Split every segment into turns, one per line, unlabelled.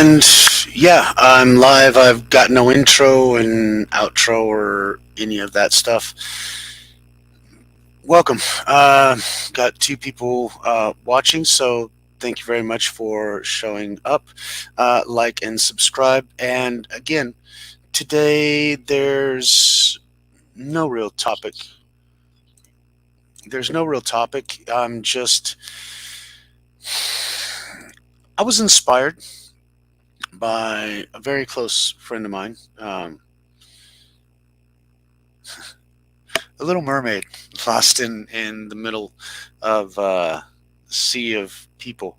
And yeah, I'm live. I've got no intro and outro or any of that stuff. Welcome. Got two people watching, so thank you very much for showing up. Like and subscribe. And again, today no real topic. There's no real topic. I was inspired by a very close friend of mine. A little mermaid lost in the middle of a sea of people.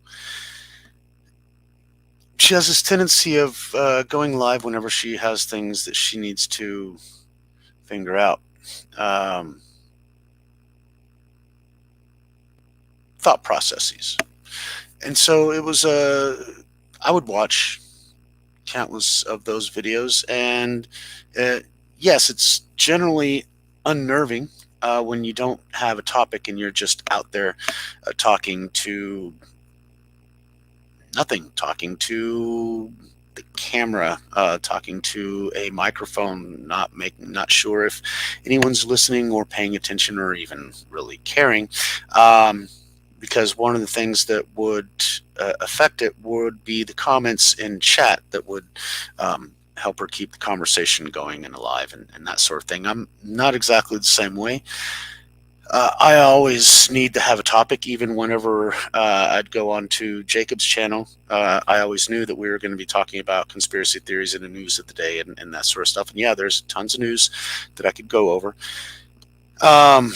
She has this tendency of going live whenever she has things that she needs to figure out. Um, Thought processes. And so it was I would watch countless of those videos, and uh, yes, it's generally unnerving when you don't have a topic and you're just out there talking to nothing, talking to the camera, talking to a microphone, not sure if anyone's listening or paying attention or even really caring. Um, because one of the things that would affect it would be the comments in chat that would help her keep the conversation going and alive and that sort of thing. I'm not exactly the same way. I always need to have a topic, even whenever I'd go on to Jacob's channel. I always knew that we were going to be talking about conspiracy theories and the news of the day and that sort of stuff. And yeah, there's tons of news that I could go over. Um,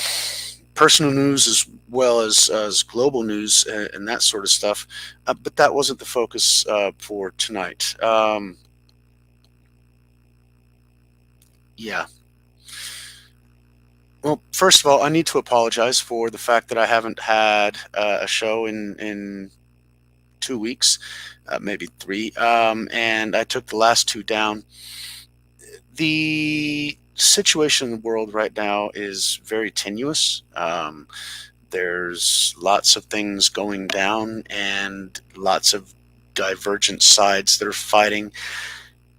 Personal news as well as global news and that sort of stuff. But that wasn't the focus for tonight. Yeah. Well, first of all, I need to apologize for the fact that I haven't had a show in 2 weeks, maybe three, and I took the last two down. The situation in the world right now is very tenuous. There's lots of things going down and lots of divergent sides that are fighting.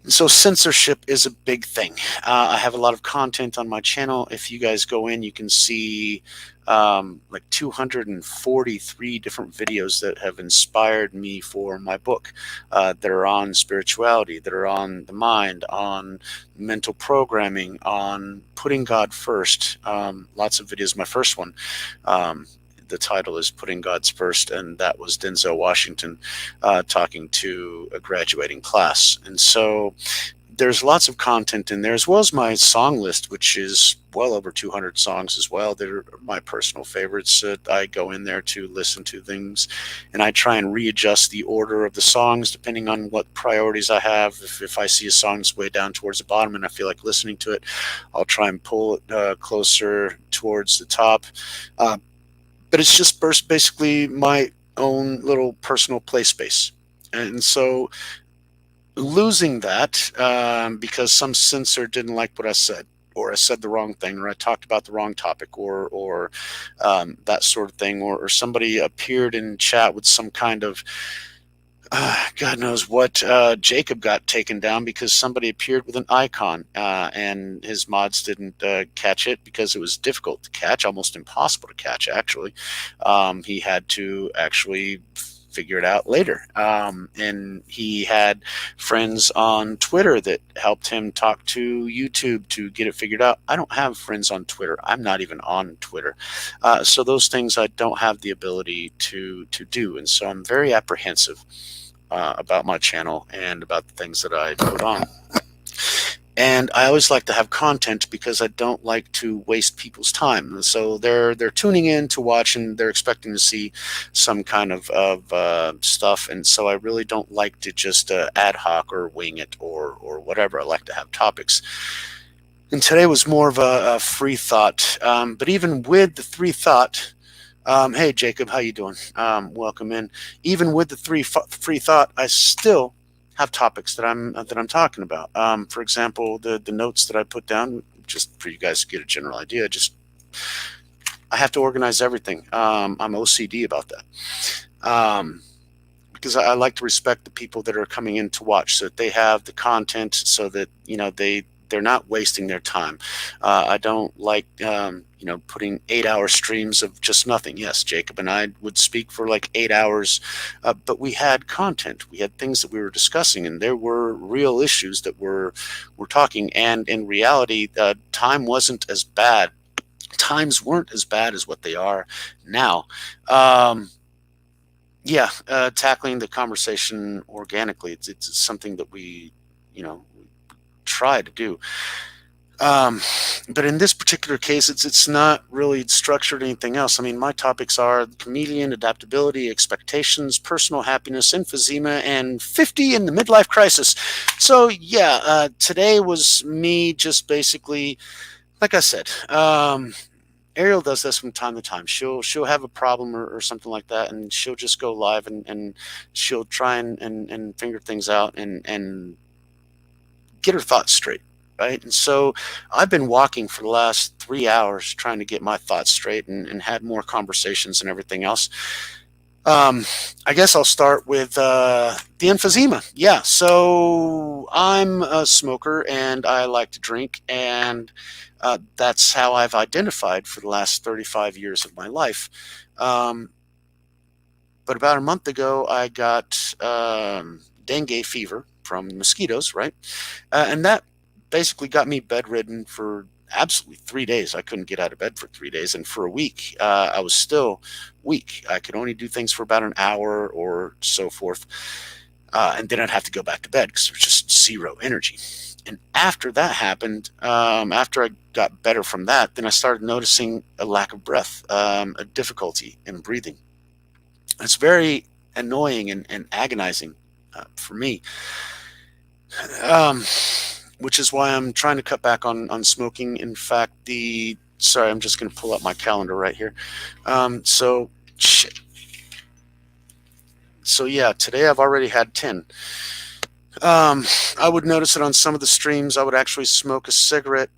So censorship is a big thing. I have a lot of content on my channel. If you guys go in, you can see like 243 different videos that have inspired me for my book, that are on spirituality, that are on the mind, on mental programming, on putting God first. Lots of videos. My first one, the title is Putting God's First, and that was Denzel Washington talking to a graduating class. And so there's lots of content in there, as well as my song list, which is well over 200 songs as well. They're my personal favorites. I go in there to listen to things, and I try and readjust the order of the songs depending on what priorities I have. If I see a song that's way down towards the bottom and I feel like listening to it, I'll try and pull it closer towards the top. Uh, but it's just basically my own little personal play space. And so losing that because some censor didn't like what I said, or I said the wrong thing, or I talked about the wrong topic, or that sort of thing, or somebody appeared in chat with some kind of God knows what. Jacob got taken down because somebody appeared with an icon, and his mods didn't catch it because it was difficult to catch, almost impossible to catch, actually. He had to actually figure it out later. And he had friends on Twitter that helped him talk to YouTube to get it figured out. I don't have friends on Twitter. I'm not even on Twitter. So those things I don't have the ability to do. And so I'm very apprehensive about my channel and about the things that I put on. And I always like to have content because I don't like to waste people's time. So they're tuning in to watch and they're expecting to see some kind of stuff. And so I really don't like to just ad hoc or wing it or whatever. I like to have topics. And today was more of a free thought. But even with the free thought, hey Jacob, how you doing? Welcome in. Even with the free thought, I still have topics that I'm talking about. For example, the notes that I put down, just for you guys to get a general idea. Just I have to organize everything. I'm OCD about that. because I like to respect the people that are coming in to watch, so that they have the content, so that they're not wasting their time. I don't like putting 8-hour streams of just nothing. Yes, Jacob and I would speak for like 8 hours, but we had content. We had things that we were discussing, and there were real issues that we're talking. And in reality, time wasn't as bad. Times weren't as bad as what they are now. Um, yeah, tackling the conversation organically. It's something that we, you know, try to do. Um, but in this particular case, it's not really structured anything else. I mean, my topics are the chameleon, adaptability, expectations, personal happiness, emphysema, and 50 in the midlife crisis. So yeah, today was me just basically, like I said, Ariel does this from time to time. She'll have a problem or something like that, and she'll just go live, and she'll try and figure things out, and get her thoughts straight, right? And so I've been walking for the last 3 hours trying to get my thoughts straight, and had more conversations and everything else. Um, I guess I'll start with the emphysema. Yeah, so I'm a smoker and I like to drink, and that's how I've identified for the last 35 years of my life. Um, but about a month ago, I got dengue fever from mosquitoes, right? And that basically got me bedridden for absolutely 3 days. I couldn't get out of bed for 3 days. And for a week, I was still weak. I could only do things for about an hour or so forth. And then I'd have to go back to bed because there was just zero energy. And after that happened, after I got better from that, then I started noticing a lack of breath, a difficulty in breathing. It's very annoying and agonizing for me, um, which is why I'm trying to cut back on smoking. In fact, sorry, I'm just going to pull up my calendar right here. So, shit. So yeah, today I've already had 10. I would notice it on some of the streams. I would actually smoke a cigarette.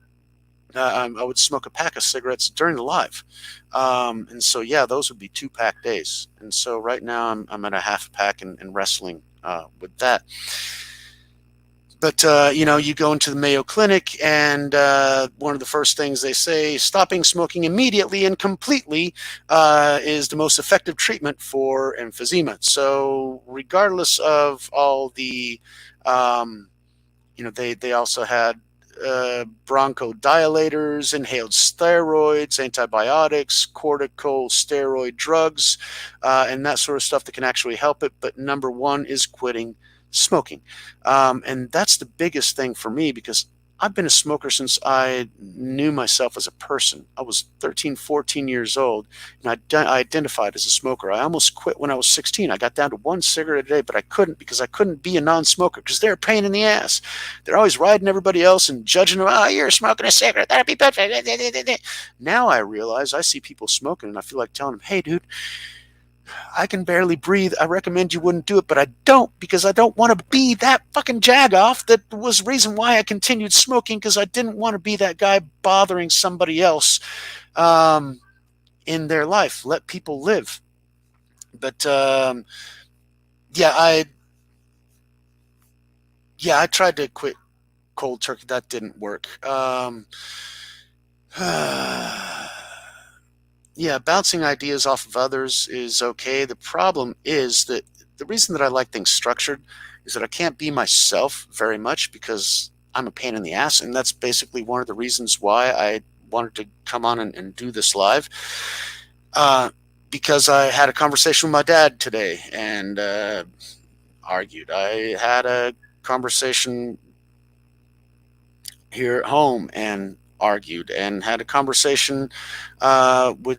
I would smoke a pack of cigarettes during the live. And so, yeah, those would be 2-pack days. And so right now I'm at a half pack and wrestling with that. But, you go into the Mayo Clinic, and one of the first things they say, stopping smoking immediately and completely is the most effective treatment for emphysema. So regardless of all the, they also had bronchodilators, inhaled steroids, antibiotics, corticosteroid drugs, and that sort of stuff that can actually help it. But number one is quitting smoking. And that's the biggest thing for me, because I've been a smoker since I knew myself as a person. I was 13, 14 years old, and I identified as a smoker. I almost quit when I was 16. I got down to one cigarette a day, but I couldn't, because I couldn't be a non-smoker, because they're a pain in the ass. They're always riding everybody else and judging them. Oh, you're smoking a cigarette. That'd be bad. Now I realize I see people smoking, and I feel like telling them, hey, dude, I can barely breathe. I recommend you wouldn't do it, but I don't, because I don't want to be that fucking jagoff. That was the reason why I continued smoking, because I didn't want to be that guy bothering somebody else in their life. Let people live. But yeah, I tried to quit cold turkey. That didn't work. Yeah, bouncing ideas off of others is okay. The problem is that the reason that I like things structured is that I can't be myself very much, because I'm a pain in the ass. And that's basically one of the reasons why I wanted to come on and do this live. Uh, because I had a conversation with my dad today, and argued. I had a conversation here at home and argued, and had a conversation with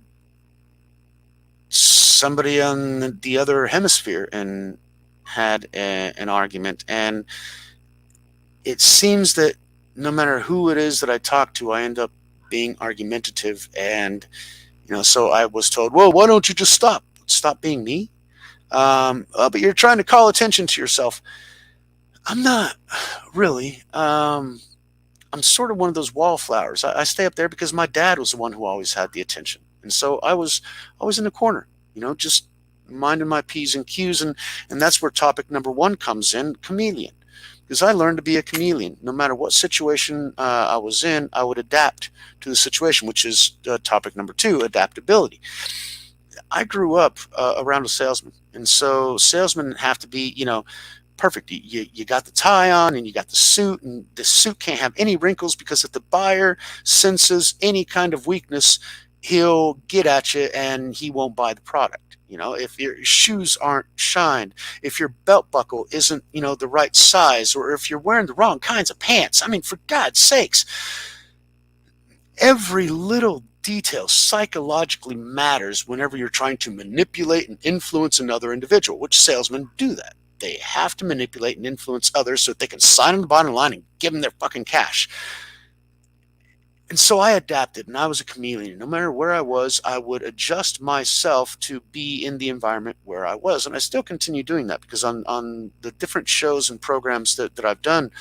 somebody on the other hemisphere and had an argument. And it seems that no matter who it is that I talk to, I end up being argumentative. And so I was told, well, why don't you just stop being me? Oh, but you're trying to call attention to yourself. I'm not really. I'm sort of one of those wallflowers. I stay up there because my dad was the one who always had the attention. And so I was always in the corner, just minding my P's and Q's, and that's where topic number one comes in: chameleon. Because I learned to be a chameleon. No matter what situation I was in, I would adapt to the situation, which is topic number two: adaptability. I grew up around a salesman, and so salesmen have to be, perfect. You got the tie on and you got the suit, and the suit can't have any wrinkles, because if the buyer senses any kind of weakness, he'll get at you and he won't buy the product. If your shoes aren't shined, if your belt buckle isn't, the right size, or if you're wearing the wrong kinds of pants. I mean, for God's sakes, every little detail psychologically matters whenever you're trying to manipulate and influence another individual, which salesmen do that. They have to manipulate and influence others so that they can sign on the bottom line and give them their fucking cash. And so I adapted, and I was a chameleon. No matter where I was, I would adjust myself to be in the environment where I was. And I still continue doing that, because on the different shows and programs that I've done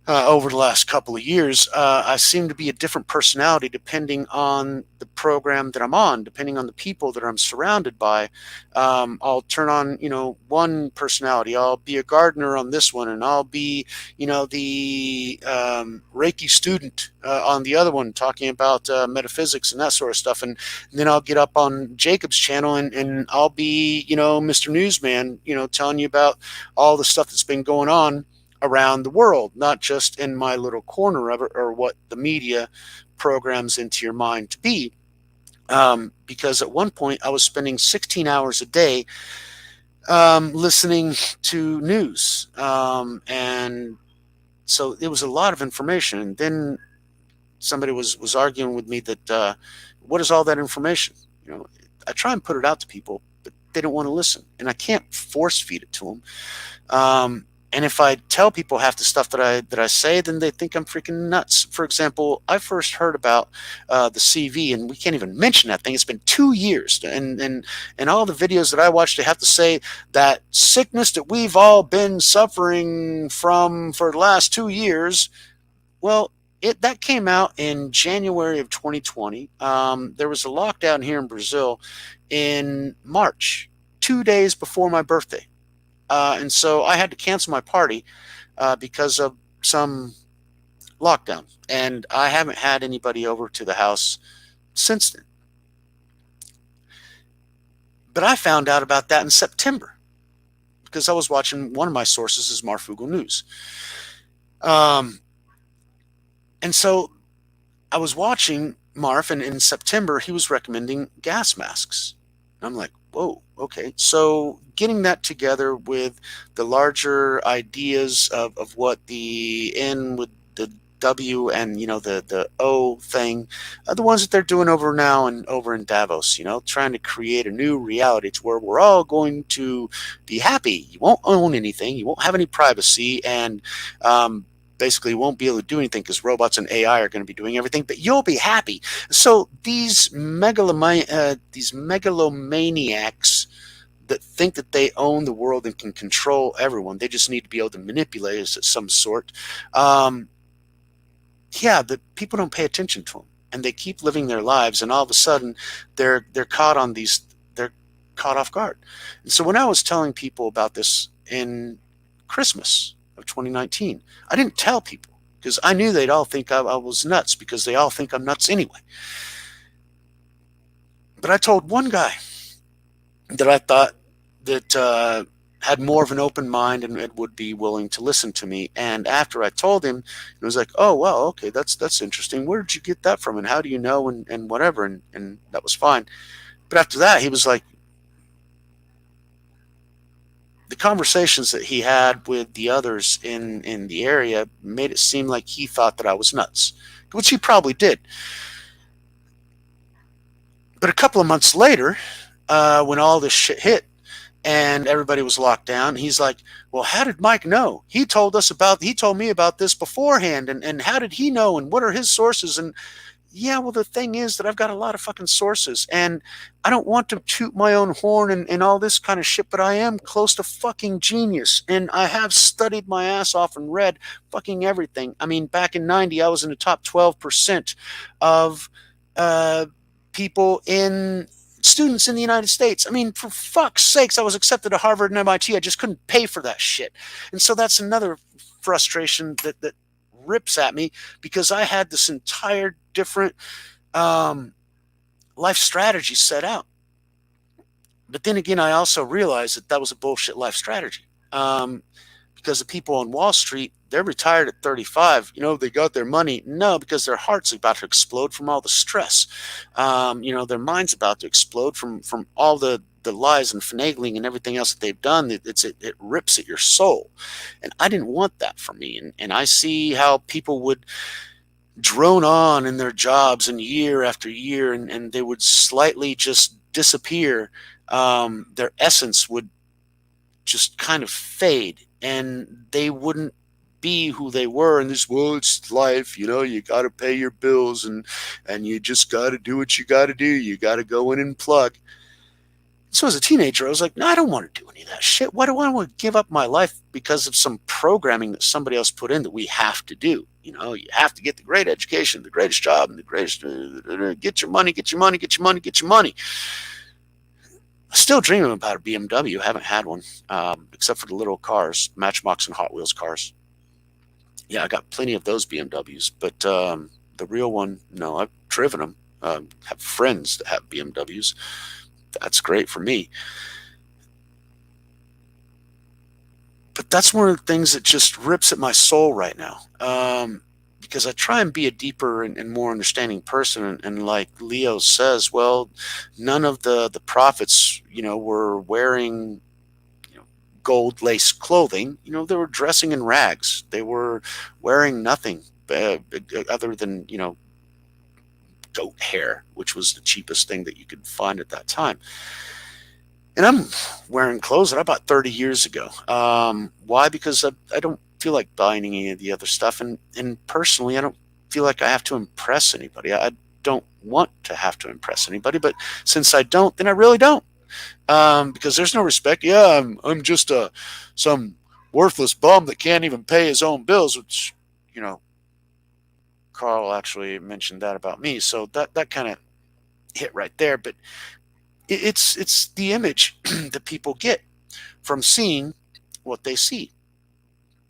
over the last couple of years, I seem to be a different personality depending on the program that I'm on, depending on the people that I'm surrounded by. I'll turn on, one personality. I'll be a gardener on this one, and I'll be, the Reiki student on the other one, talking about metaphysics and that sort of stuff. And then I'll get up on Jacob's channel, and I'll be, Mr. Newsman, telling you about all the stuff that's been going on around the world, not just in my little corner of it, or what the media programs into your mind to be. Because at one point I was spending 16 hours a day listening to news. And so it was a lot of information. And then somebody was arguing with me that, what is all that information? I try and put it out to people, but they don't want to listen. And I can't force feed it to them. And if I tell people half the stuff that I say, then they think I'm freaking nuts. For example, I first heard about the CV, and we can't even mention that thing. It's been 2 years, and all the videos that I watched, they have to say that sickness that we've all been suffering from for the last 2 years. Well, that came out in January of 2020. There was a lockdown here in Brazil in March, 2 days before my birthday. And so I had to cancel my party because of some lockdown. And I haven't had anybody over to the house since then. But I found out about that in September, because I was watching, one of my sources is Marfugo News. And so I was watching Marf, and in September he was recommending gas masks. And I'm like, whoa, okay. So getting that together with the larger ideas of what the N with the W and, the O thing, the ones that they're doing over now and over in Davos, trying to create a new reality to where we're all going to be happy. You won't own anything. You won't have any privacy. And, basically won't be able to do anything, because robots and AI are going to be doing everything, but you'll be happy. So these megalomaniacs that think that they own the world and can control everyone, they just need to be able to manipulate us of some sort. The people don't pay attention to them, and they keep living their lives, and all of a sudden they're caught off guard. And so when I was telling people about this in Christmas of 2019, I didn't tell people, because I knew they'd all think I was nuts, because they all think I'm nuts anyway. But I told one guy that I thought that had more of an open mind and would be willing to listen to me. And after I told him, it was like, oh, well, okay, that's interesting. Where did you get that from? And how do you know? And whatever. And that was fine. But after that, he was like, the conversations that he had with the others in the area made it seem like he thought that I was nuts, which he probably did. But a couple of months later, when all this shit hit and everybody was locked down, he's like, well, how did Mike know? He told me about this beforehand, and how did he know, and what are his sources? And yeah, well, the thing is that I've got a lot of fucking sources, and I don't want to toot my own horn and all this kind of shit, but I am close to fucking genius, and I have studied my ass off and read fucking everything. I mean, back in 90, I was in the top 12% of people in students in the United States. I mean, for fuck's sakes, I was accepted to Harvard and MIT. I just couldn't pay for that shit. And so that's another frustration that rips at me, because I had this entire different um, life strategy set out. But then again, I also realized that that was a bullshit life strategy. Because the people on Wall Street, they're retired at 35. They got their money. No, because their heart's about to explode from all the stress. Their mind's about to explode from all the lies and finagling and everything else that they've done. It rips at your soul. And I didn't want that for me. And I see how people would drone on in their jobs and year after year, and they would slightly just disappear. Their essence would just kind of fade, and they wouldn't be who they were. And this, well, it's life, you got to pay your bills, and you just got to do what you got to do. You got to go in and plug. So as a teenager, I was like, no, I don't want to do any of that shit. Why do I want to give up my life because of some programming that somebody else put in that we have to do? You have to get the great education, the greatest job, and the greatest, get your money, get your money, get your money, get your money. Still dreaming about a BMW. Haven't had one, except for the little cars, Matchbox and Hot Wheels cars. Yeah, I got plenty of those BMWs, but the real one, no, I've driven them. Have friends that have BMWs. That's great for me. But that's one of the things that just rips at my soul right now. Because I try and be a deeper and more understanding person. And like Leo says, well, none of the prophets, were wearing, gold lace clothing. They were dressing in rags. They were wearing nothing other than, goat hair, which was the cheapest thing that you could find at that time. And I'm wearing clothes that I bought 30 years ago. Why? Because I don't feel like buying any of the other stuff. And personally, I don't feel like I have to impress anybody. I don't want to have to impress anybody. But since I don't, then I really don't. Because there's no respect. Yeah, I'm just some worthless bum that can't even pay his own bills, which, Carl actually mentioned that about me. So that kind of hit right there. But it's the image that people get from seeing what they see.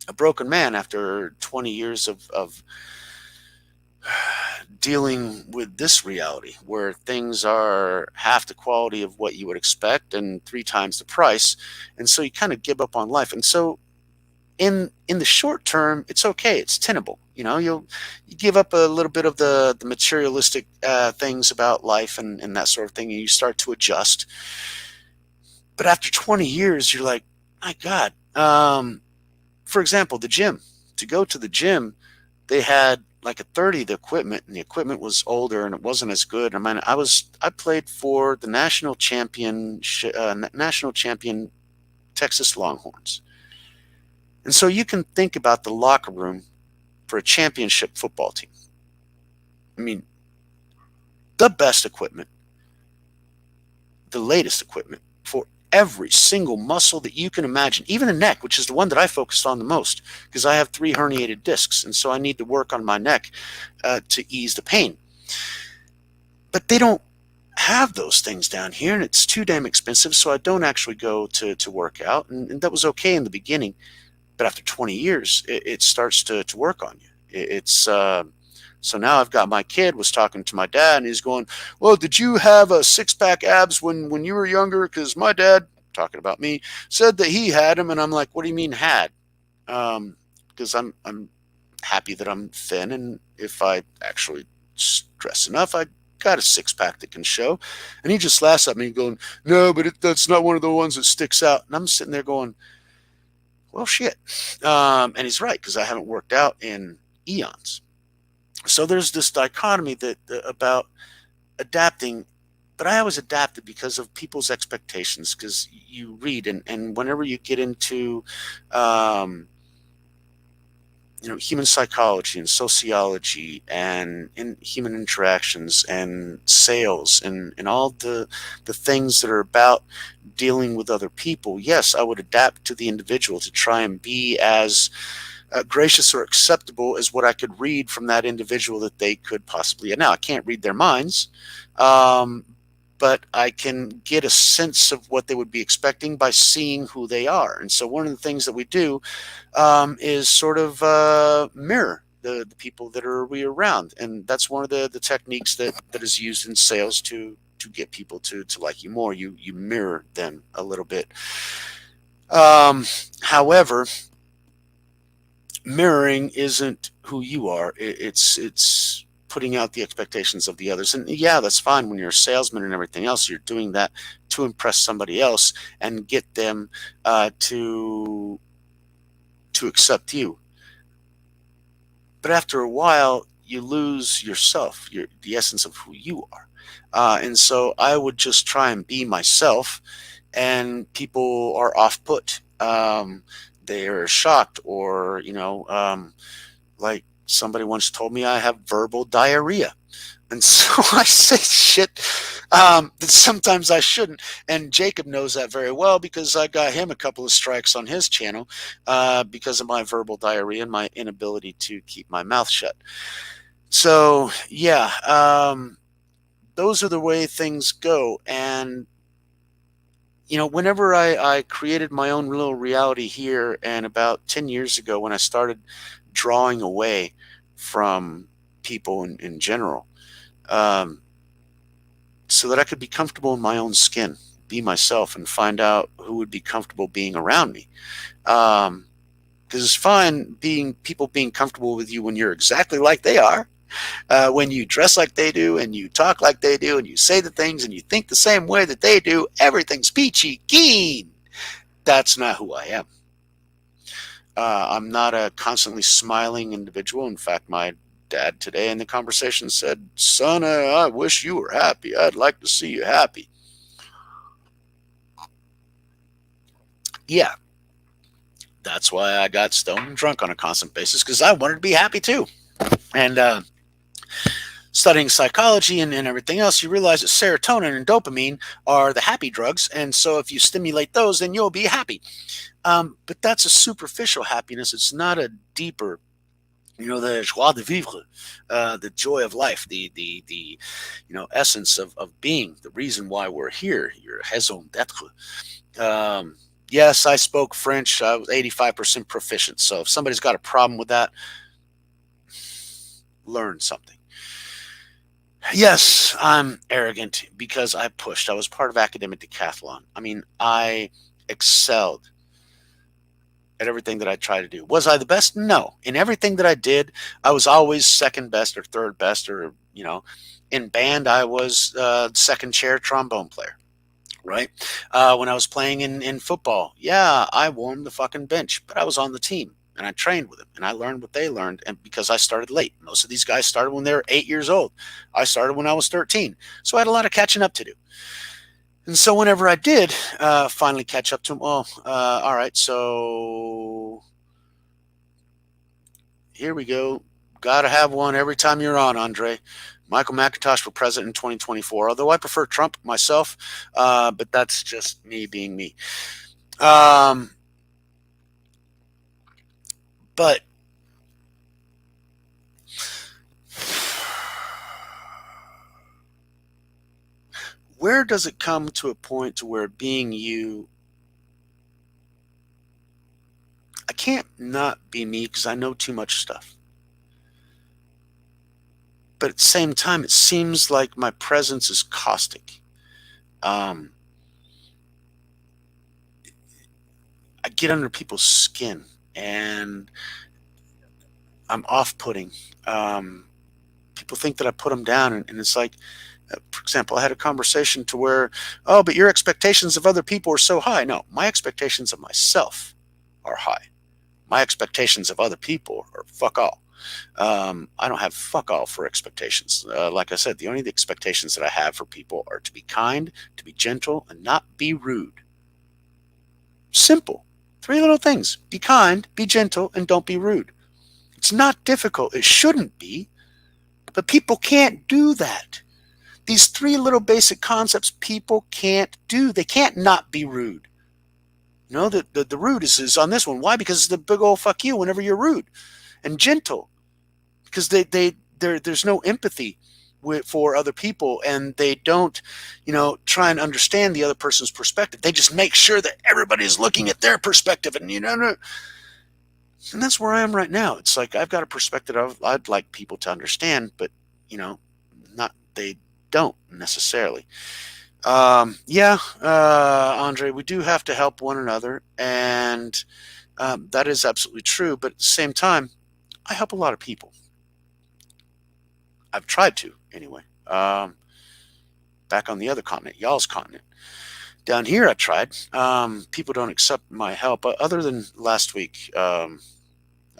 A broken man after 20 years of dealing with this reality where things are half the quality of what you would expect and 3 times the price. And so you kind of give up on life. And so in the short term, it's okay. It's tenable. You give up a little bit of the materialistic things about life and that sort of thing, and you start to adjust. But after 20 years, you're like, my God. For example, the gym. To go to the gym, they had like a 30 the equipment, and the equipment was older and it wasn't as good. I mean, I played for the national champion Texas Longhorns. And so you can think about the locker room for a championship football team. I mean, the best equipment, the latest equipment for every single muscle that you can imagine, even the neck, which is the one that I focused on the most because I have 3 herniated discs. And so I need to work on my neck to ease the pain. But they don't have those things down here, and it's too damn expensive. So I don't actually go to work out. And that was okay in the beginning. But after 20 years, it starts to work on you. So now I've got my kid was talking to my dad, and he's going, well, did you have a 6-pack abs when you were younger? Because my dad, talking about me, said that he had them. And I'm like, what do you mean had? Because I'm happy that I'm thin. And if I actually stress enough, I got a 6-pack that can show. And he just laughs at me going, no, but that's not one of the ones that sticks out. And I'm sitting there going, well, shit. And he's right, because I haven't worked out in eons. So there's this dichotomy about adapting, but I always adapted because of people's expectations, because you read, and whenever you get into human psychology and sociology and in human interactions and sales and all the things that are about dealing with other people, yes, I would adapt to the individual to try and be as gracious or acceptable as what I could read from that individual that they could possibly. Now, I can't read their minds, but but I can get a sense of what they would be expecting by seeing who they are. And so one of the things that we do is sort of mirror the people that are we around, and that's one of the techniques that is used in sales to get people to like you more. You mirror them a little bit. However, mirroring isn't who you are. It's putting out the expectations of the others. And yeah, that's fine when you're a salesman and everything else. You're doing that to impress somebody else and get them to accept you. But after a while, you lose yourself, the essence of who you are. And so I would just try and be myself, and people are off put. They are shocked, or, like somebody once told me I have verbal diarrhea. And so I say shit that sometimes I shouldn't. And Jacob knows that very well because I got him a couple of strikes on his channel because of my verbal diarrhea and my inability to keep my mouth shut. So, yeah, those are the way things go. And, whenever I created my own little reality here, and about 10 years ago when I started drawing away from people in general, so that I could be comfortable in my own skin, be myself, and find out who would be comfortable being around me. Because it's fine people being comfortable with you when you're exactly like they are, when you dress like they do, and you talk like they do, and you say the things, and you think the same way that they do. Everything's peachy keen. That's not who I am. I'm not a constantly smiling individual. In fact, my dad today in the conversation said, "Son, I wish you were happy. I'd like to see you happy." Yeah, that's why I got stoned and drunk on a constant basis, because I wanted to be happy too. And studying psychology and everything else, you realize that serotonin and dopamine are the happy drugs. And so if you stimulate those, then you'll be happy. But that's a superficial happiness. It's not a deeper, the joie de vivre, the joy of life, the essence of being, the reason why we're here, your raison d'être. Yes, I spoke French. I was 85% proficient. So if somebody's got a problem with that, learn something. Yes, I'm arrogant because I pushed. I was part of academic decathlon. I mean, I excelled at everything that I tried to do. Was I the best? No. In everything that I did, I was always second best or third best, or, in band, I was second chair trombone player. Right? When I was playing in football, yeah, I warmed the fucking bench, but I was on the team and I trained with them and I learned what they learned. And because I started late, most of these guys started when they were 8 years old. I started when I was 13. So I had a lot of catching up to do. And so whenever I did finally catch up to them, all right, so here we go. Got to have one every time you're on, Andre. Michael McIntosh for president in 2024, although I prefer Trump myself, but that's just me being me. But where does it come to a point to where being you, I can't not be me because I know too much stuff. But at the same time, it seems like my presence is caustic. I get under people's skin and I'm off-putting. People think that I put them down, and it's like, for example, I had a conversation to where, oh, but your expectations of other people are so high. No, my expectations of myself are high. My expectations of other people are fuck all. I don't have fuck all for expectations. Like I said, the only expectations that I have for people are to be kind, to be gentle, and not be rude. Simple. 3 little things. Be kind, be gentle, and don't be rude. It's not difficult. It shouldn't be. But people can't do that. These 3 little basic concepts people can't do. They can't not be rude. The rude is on this one. Why? Because it's the big old fuck you whenever you're rude. And gentle, because there's no empathy for other people, and they don't, try and understand the other person's perspective. They just make sure that everybody's looking at their perspective, and and that's where I am right now. It's like I've got a perspective I'd like people to understand, but you know, not they don't necessarily. Yeah, Andre, we do have to help one another, and that is absolutely true. But at the same time, I help a lot of people. I've tried to anyway. Back on the other continent, y'all's continent. Down here, I tried. People don't accept my help. But other than last week, I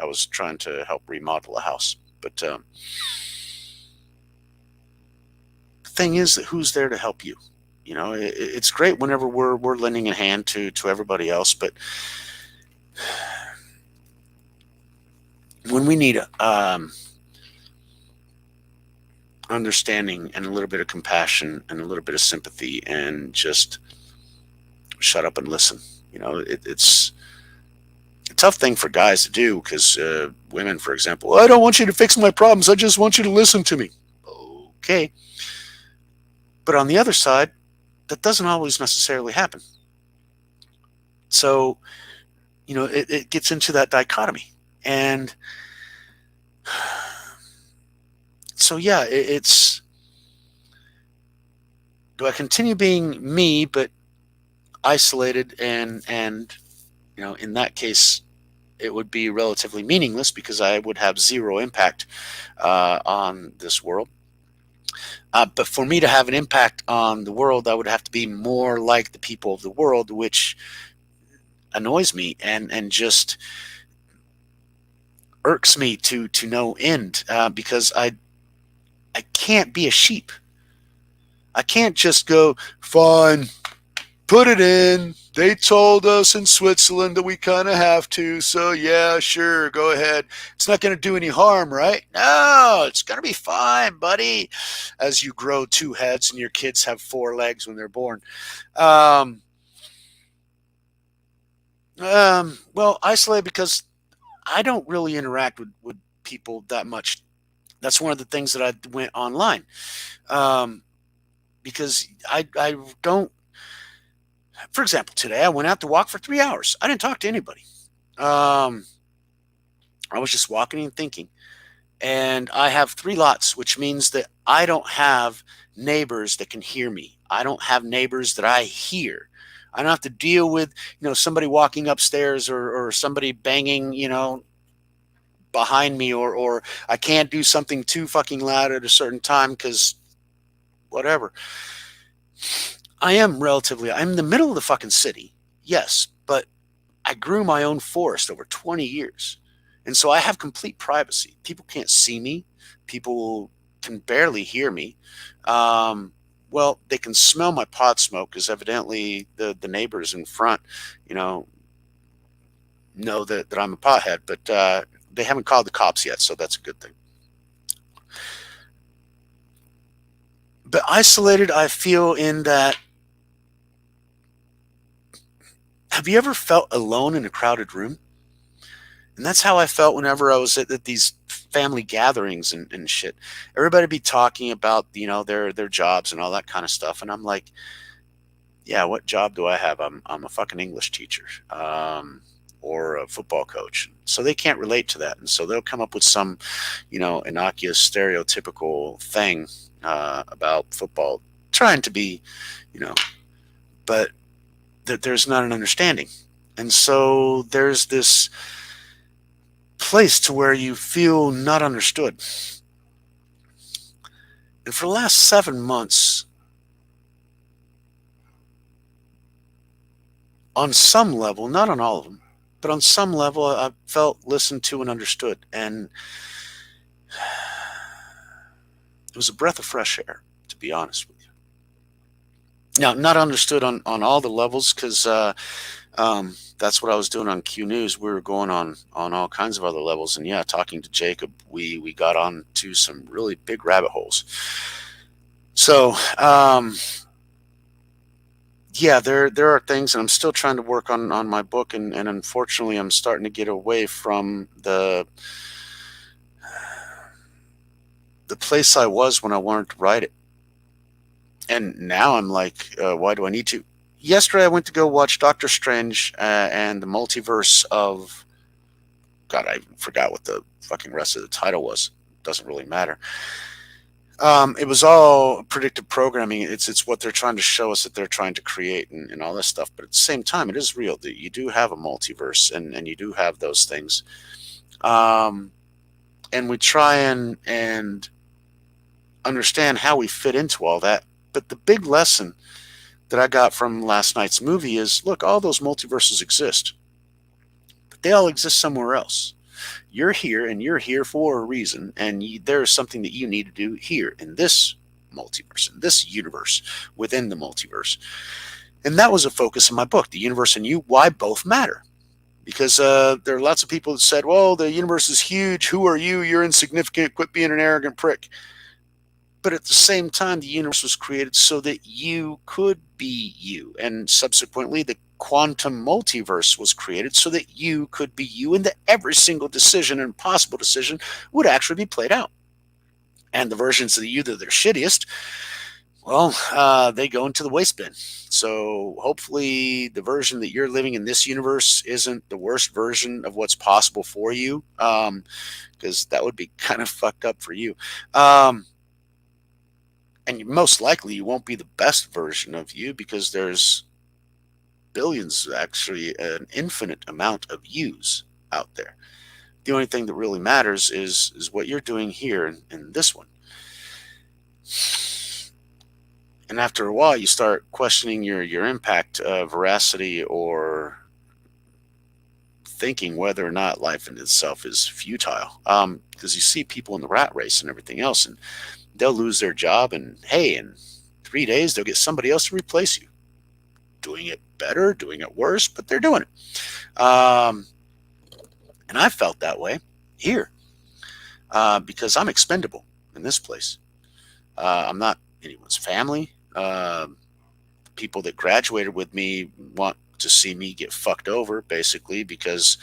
was trying to help remodel a house. But the thing is that who's there to help you? It's great whenever we're lending a hand to everybody else, but when we need understanding and a little bit of compassion and a little bit of sympathy and just shut up and listen. It's a tough thing for guys to do because women, for example, I don't want you to fix my problems. I just want you to listen to me. Okay. But on the other side, that doesn't always necessarily happen. So, it gets into that dichotomy. And so, yeah, it's do I continue being me, but isolated and in that case, it would be relatively meaningless because I would have zero impact on this world. But for me to have an impact on the world, I would have to be more like the people of the world, which annoys me and just irks me to no end because I can't be a sheep. I can't just go, fine, put it in. They told us in Switzerland that we kind of have to, so yeah, sure, go ahead. It's not going to do any harm, right? No, it's going to be fine, buddy. As you grow two heads and your kids have four legs when they're born. Well, isolated because I don't really interact with people that much. That's one of the things that I went online because I don't. For example, today I went out to walk for 3 hours. I didn't talk to anybody. Um, I was just walking and thinking. And I have three lots, which means that I don't have neighbors that can hear me. I don't have neighbors that I hear. I don't have to deal with, somebody walking upstairs or somebody banging, behind me or I can't do something too fucking loud at a certain time because whatever. I'm in the middle of the fucking city, yes, but I grew my own forest over 20 years. And so I have complete privacy. People can't see me. People can barely hear me. Well, they can smell my pot smoke because evidently the neighbors in front, you know that I'm a pothead, but they haven't called the cops yet, so that's a good thing. But isolated, I feel in that. Have you ever felt alone in a crowded room? And that's how I felt whenever I was at these family gatherings and shit. Everybody be talking about, their jobs and all that kind of stuff. And I'm like, yeah, what job do I have? I'm a fucking English teacher. Or a football coach. So they can't relate to that. And so they'll come up with some, innocuous stereotypical thing about football, trying to be, but that there's not an understanding. And so there's this place to where you feel not understood. And for the last 7 months, on some level, not on all of them, but on some level, I felt listened to and understood. And it was a breath of fresh air, to be honest with you. Now, not understood on all the levels because that's what I was doing on Q News. We were going on all kinds of other levels, and yeah, talking to Jacob, we got on to some really big rabbit holes. So, yeah, there are things, and I'm still trying to work on my book, and unfortunately, I'm starting to get away from the the place I was when I wanted to write it. And now I'm like, why do I need to? Yesterday I went to go watch Doctor Strange and the Multiverse of God. I forgot what the fucking rest of the title was. Doesn't really matter. It was all predictive programming. It's what they're trying to show us that they're trying to create and all this stuff. But at the same time, it is real that you do have a multiverse and you do have those things. Um, and we try and understand how we fit into all that. But the big lesson that I got from last night's movie is look, all those multiverses exist, but they all exist somewhere else. You're here and you're here for a reason, and there's something that you need to do here in this multiverse, in this universe, within the multiverse. And that was a focus of my book, The Universe and You, Why Both Matter. Because there are lots of people that said, well, the universe is huge. Who are you? You're insignificant. Quit being an arrogant prick. But at the same time, the universe was created so that you could be you. And subsequently, the quantum multiverse was created so that you could be you and that every single decision and possible decision would actually be played out. And the versions of you that are shittiest, well, they go into the waste bin. So hopefully the version that you're living in this universe isn't the worst version of what's possible for you, because that would be kind of fucked up for you. And most likely you won't be the best version of you because there's billions, actually an infinite amount of yous out there. The only thing that really matters is what you're doing here in this one. And after a while you start questioning your impact, veracity, or thinking whether or not life in itself is futile, because you see people in the rat race and everything else, and they'll lose their job, and hey, in 3 days they'll get somebody else to replace you, doing it better, doing it worse, but they're doing it. And I felt that way here, because I'm expendable in this place. I'm not anyone's family. People that graduated with me want to see me get fucked over, basically, because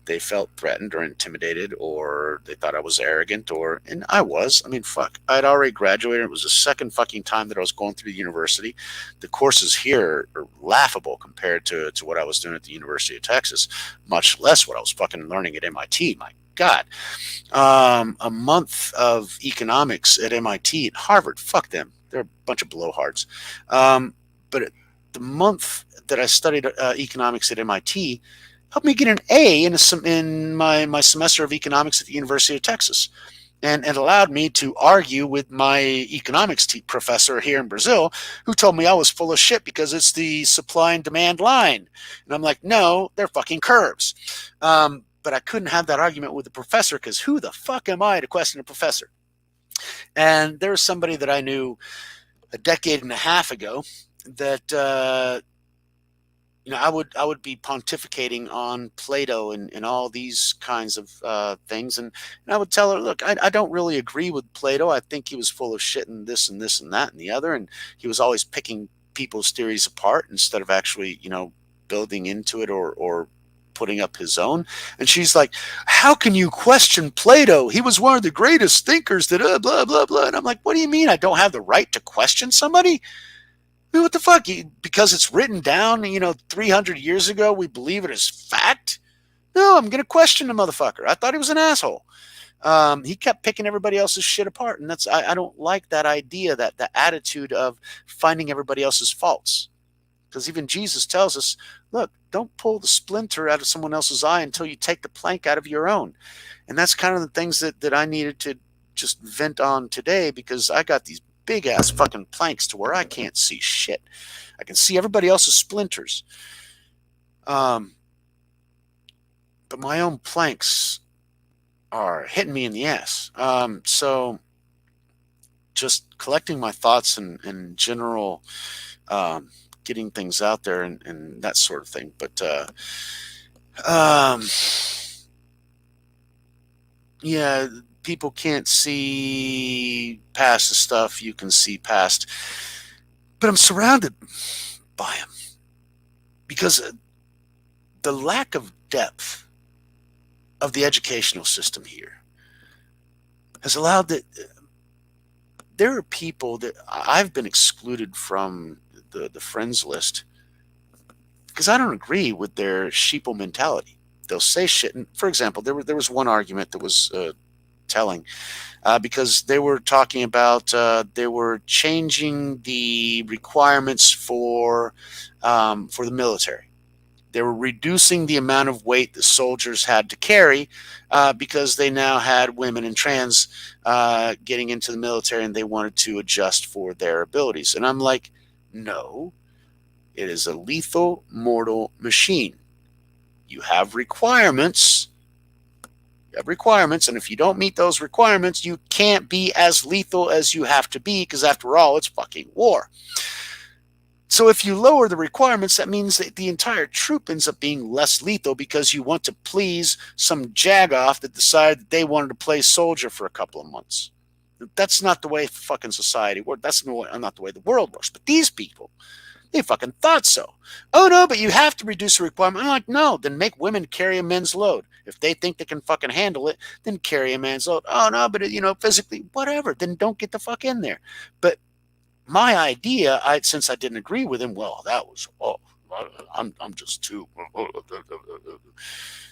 they felt threatened or intimidated, or they thought I was arrogant, and I was. I mean, fuck. I'd already graduated. It was the second fucking time that I was going through the university. The courses here are laughable compared to what I was doing at the University of Texas, much less what I was fucking learning at MIT. My God. A month of economics at MIT and Harvard, fuck them. They're a bunch of blowhards. But the month that I studied economics at MIT helped me get an A in my semester of economics at the University of Texas. And it allowed me to argue with my economics professor here in Brazil, who told me I was full of shit because it's the supply and demand line. And I'm like, no, they're fucking curves. But I couldn't have that argument with the professor because who the fuck am I to question a professor? And there was somebody that I knew a decade and a half ago that I would be pontificating on Plato and all these kinds of things, and I would tell her, look, I don't really agree with Plato. I think he was full of shit and this and this and that and the other, and he was always picking people's theories apart instead of actually building into it or putting up his own. And she's like, how can you question Plato? He was one of the greatest thinkers that blah blah blah. And I'm like, what do you mean I don't have the right to question somebody? I mean, what the fuck? Because it's written down, 300 years ago, we believe it as fact? No, I'm going to question the motherfucker. I thought he was an asshole. He kept picking everybody else's shit apart. And I don't like that idea, that the attitude of finding everybody else's faults. Because even Jesus tells us, look, don't pull the splinter out of someone else's eye until you take the plank out of your own. And that's kind of the things that I needed to just vent on today, because I got these big ass fucking planks to where I can't see shit. I can see everybody else's splinters. But my own planks are hitting me in the ass. So just collecting my thoughts and general, getting things out there and that sort of thing. But yeah, people can't see past the stuff you can see past, but I'm surrounded by them because the lack of depth of the educational system here has allowed that there are people that I've been excluded from the friends list because I don't agree with their sheeple mentality. They'll say shit. And for example, there was one argument that was telling because they were talking about they were changing the requirements for the military. They were reducing the amount of weight the soldiers had to carry because they now had women and trans getting into the military and they wanted to adjust for their abilities. And I'm like, no, it is a lethal, mortal machine. You have requirements. You have requirements, and if you don't meet those requirements, you can't be as lethal as you have to be because, after all, it's fucking war. So if you lower the requirements, that means that the entire troop ends up being less lethal because you want to please some jagoff that decided that they wanted to play soldier for a couple of months. That's not the way fucking society works. That's not the way the world works. But these people, they fucking thought so. Oh no, but you have to reduce the requirement. I'm like, no, then make women carry a men's load. If they think they can fucking handle it, then carry a man's load. Oh no, but physically, whatever. Then don't get the fuck in there. But my idea, since I didn't agree with him, well, that was I'm just too.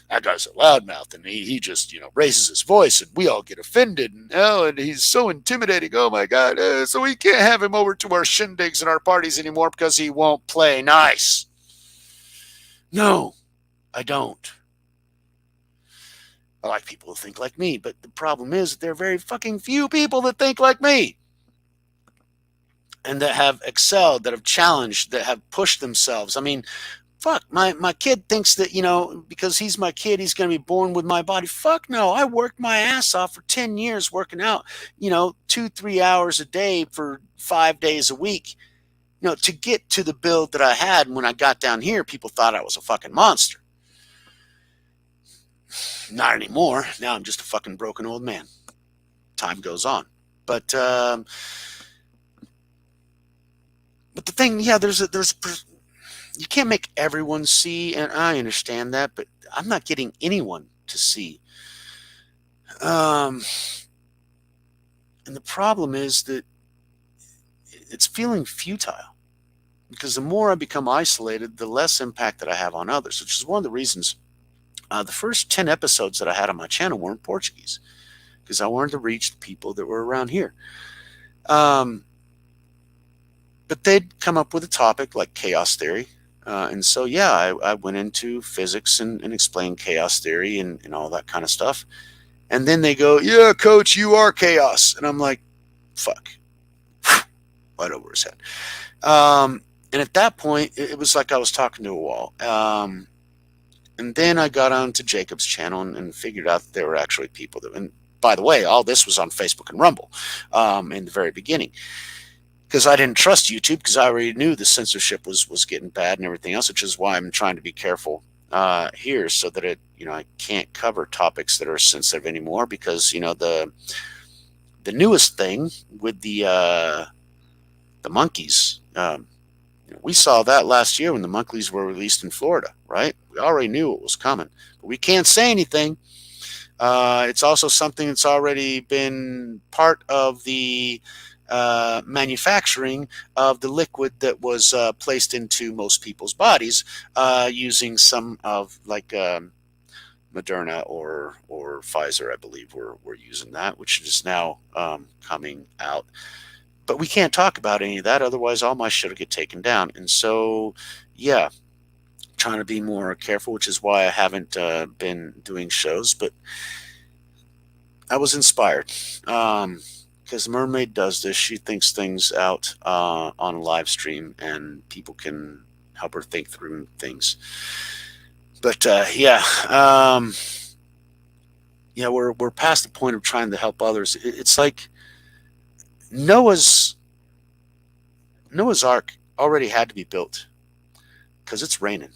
That guy's a loudmouth, and he just raises his voice, and we all get offended, and he's so intimidating. Oh my god! So we can't have him over to our shindigs and our parties anymore because he won't play nice. No, I don't. I like people who think like me, but the problem is there are very fucking few people that think like me. And that have excelled, that have challenged, that have pushed themselves. I mean, fuck, my kid thinks that, because he's my kid, he's going to be born with my body. Fuck no, I worked my ass off for 10 years working out, 2-3 hours a day for 5 days a week, to get to the build that I had. And when I got down here, people thought I was a fucking monster. Not anymore. Now I'm just a fucking broken old man. Time goes on. But the thing, yeah, there's you can't make everyone see, and I understand that, but I'm not getting anyone to see. And the problem is that it's feeling futile because the more I become isolated, the less impact that I have on others, which is one of the reasons the first 10 episodes that I had on my channel were in Portuguese because I wanted to reach the people that were around here. But they'd come up with a topic like chaos theory. And so, yeah, I went into physics and explained chaos theory and all that kind of stuff. And then they go, yeah, coach, you are chaos. And I'm like, fuck. Right over his head. And at that point, it was like I was talking to a wall. And then I got onto Jacob's channel and figured out that there were actually people that, and by the way, all this was on Facebook and Rumble in the very beginning. Because I didn't trust YouTube because I already knew the censorship was getting bad and everything else, which is why I'm trying to be careful here so that I can't cover topics that are sensitive anymore because, the newest thing with the monkeys, we saw that last year when the monkeys were released in Florida, right? We already knew it was coming, but we can't say anything. It's also something that's already been part of the manufacturing of the liquid that was placed into most people's bodies using some of Moderna or Pfizer, I believe, were using that, which is now coming out. But we can't talk about any of that, otherwise all my shit will get taken down. And so, yeah, trying to be more careful, which is why I haven't been doing shows. But I was inspired because Mermaid does this. She thinks things out on a live stream, and people can help her think through things. But yeah, we're past the point of trying to help others. It's like Noah's Ark already had to be built because it's raining.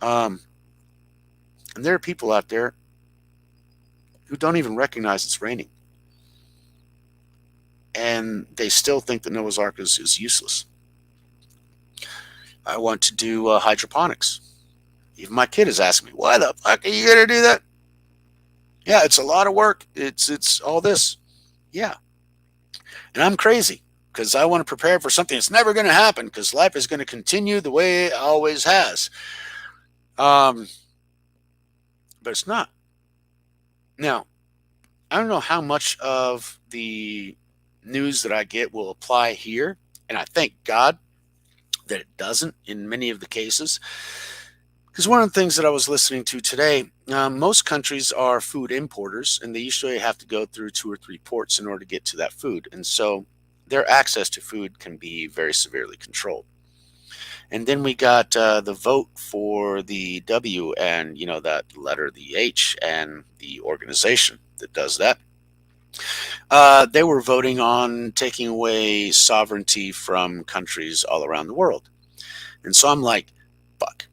And there are people out there who don't even recognize it's raining. And they still think that Noah's Ark is useless. I want to do hydroponics. Even my kid is asking me, why the fuck are you going to do that? Yeah, it's a lot of work. It's all this. Yeah. And I'm crazy because I want to prepare for something that's never going to happen because life is going to continue the way it always has. Um, but it's not. Now, I don't know how much of the news that I get will apply here. And I thank God that it doesn't in many of the cases. Because one of the things that I was listening to today, most countries are food importers, and they usually have to go through 2 or 3 ports in order to get to that food. And so their access to food can be very severely controlled. And then we got the vote for the W and, that letter, the H, and the organization that does that. They were voting on taking away sovereignty from countries all around the world. And so I'm like, fuck.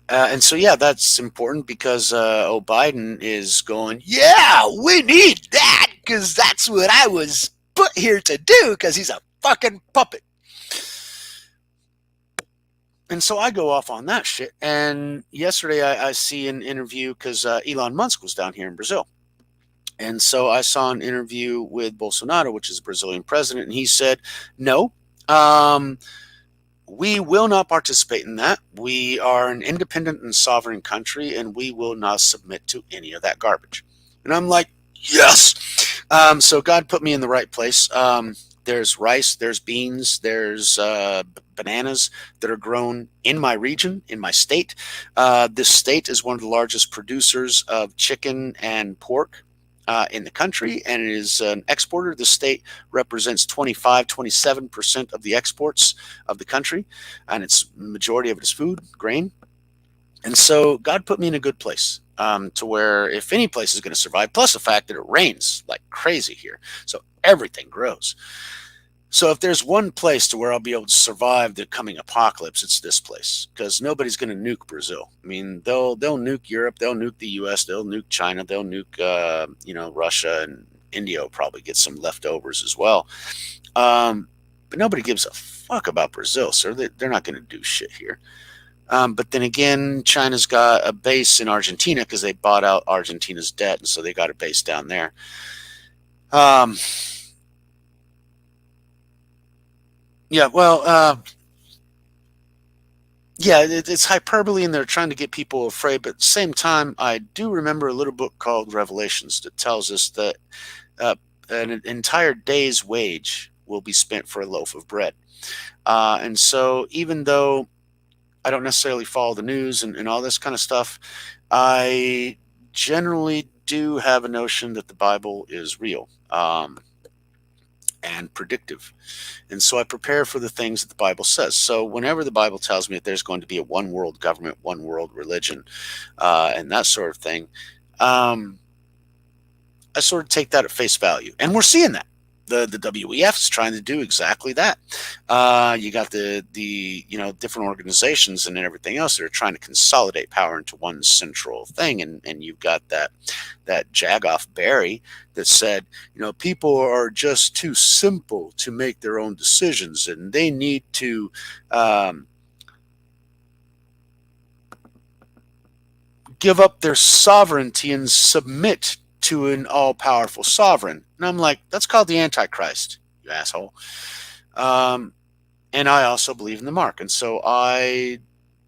And so, yeah, that's important because Biden is going, yeah, we need that because that's what I was put here to do because he's a fucking puppet. And so I go off on that shit. And yesterday I see an interview because Elon Musk was down here in Brazil. And so I saw an interview with Bolsonaro, which is the Brazilian president, and he said, no, we will not participate in that. We are an independent and sovereign country, and we will not submit to any of that garbage. And I'm like, yes. So God put me in the right place. There's rice, there's beans, there's bananas that are grown in my region, in my state. This state is one of the largest producers of chicken and pork in the country, and it is an exporter. The state represents 27% of the exports of the country, and its majority of it is food, grain. And so God put me in a good place to where if any place is going to survive, plus the fact that it rains like crazy here, so everything grows. So if there's one place to where I'll be able to survive the coming apocalypse, it's this place because nobody's going to nuke Brazil. I mean, they'll nuke Europe, they'll nuke the U.S., they'll nuke China, they'll nuke Russia, and India will probably get some leftovers as well. But nobody gives a fuck about Brazil, sir. They're not going to do shit here. But then again, China's got a base in Argentina because they bought out Argentina's debt, and so they got a base down there. Yeah, well, yeah, it's hyperbole, and they're trying to get people afraid. But at the same time, I do remember a little book called Revelations that tells us that uh, an entire day's wage will be spent for a loaf of bread. And so, even though I don't necessarily follow the news and all this kind of stuff, I generally do have a notion that the Bible is real. And predictive. And so I prepare for the things that the Bible says. So whenever the Bible tells me that there's going to be a one world government, one world religion, and that sort of thing, I sort of take that at face value. And we're seeing that. The WEF is trying to do exactly that. You got the different organizations and everything else that are trying to consolidate power into one central thing, and you've got that Jagoff Barry that said, people are just too simple to make their own decisions, and they need to give up their sovereignty and submit to an all-powerful sovereign. And I'm like, that's called the Antichrist, you asshole. And I also believe in the mark. And so I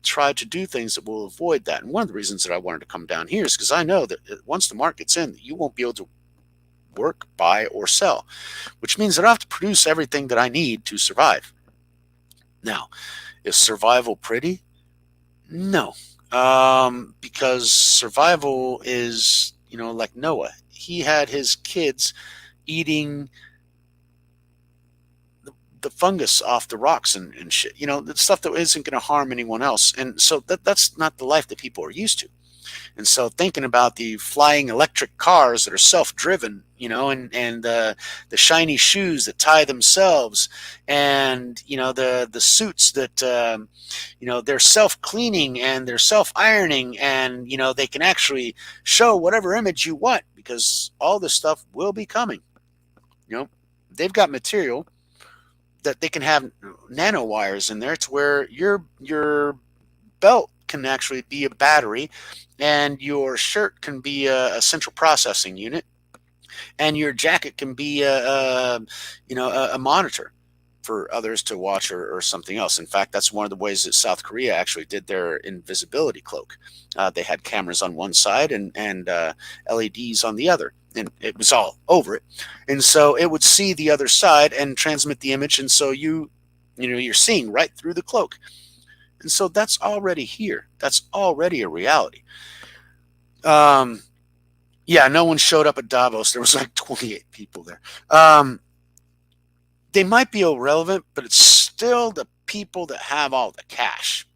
try to do things that will avoid that. And one of the reasons that I wanted to come down here is because I know that once the mark gets in, you won't be able to work, buy, or sell, which means that I have to produce everything that I need to survive. Now, is survival pretty? No. Because survival is, like Noah. He had his kids eating the fungus off the rocks and shit. The stuff that isn't going to harm anyone else. And so that's not the life that people are used to. And so thinking about the flying electric cars that are self-driven, and the shiny shoes that tie themselves, and the suits that they're self-cleaning and they're self-ironing, and they can actually show whatever image you want because all this stuff will be coming. They've got material that they can have nanowires in there to where your belt can actually be a battery, and your shirt can be a central processing unit, and your jacket can be a monitor for others to watch, or something else. In fact, that's one of the ways that South Korea actually did their invisibility cloak. They had cameras on one side and LEDs on the other, and it was all over it. And so it would see the other side and transmit the image, and so you're seeing right through the cloak. And so that's already here. That's already a reality. Um, yeah, no one showed up at Davos. There was like 28 people there. They might be irrelevant, but it's still the people that have all the cash,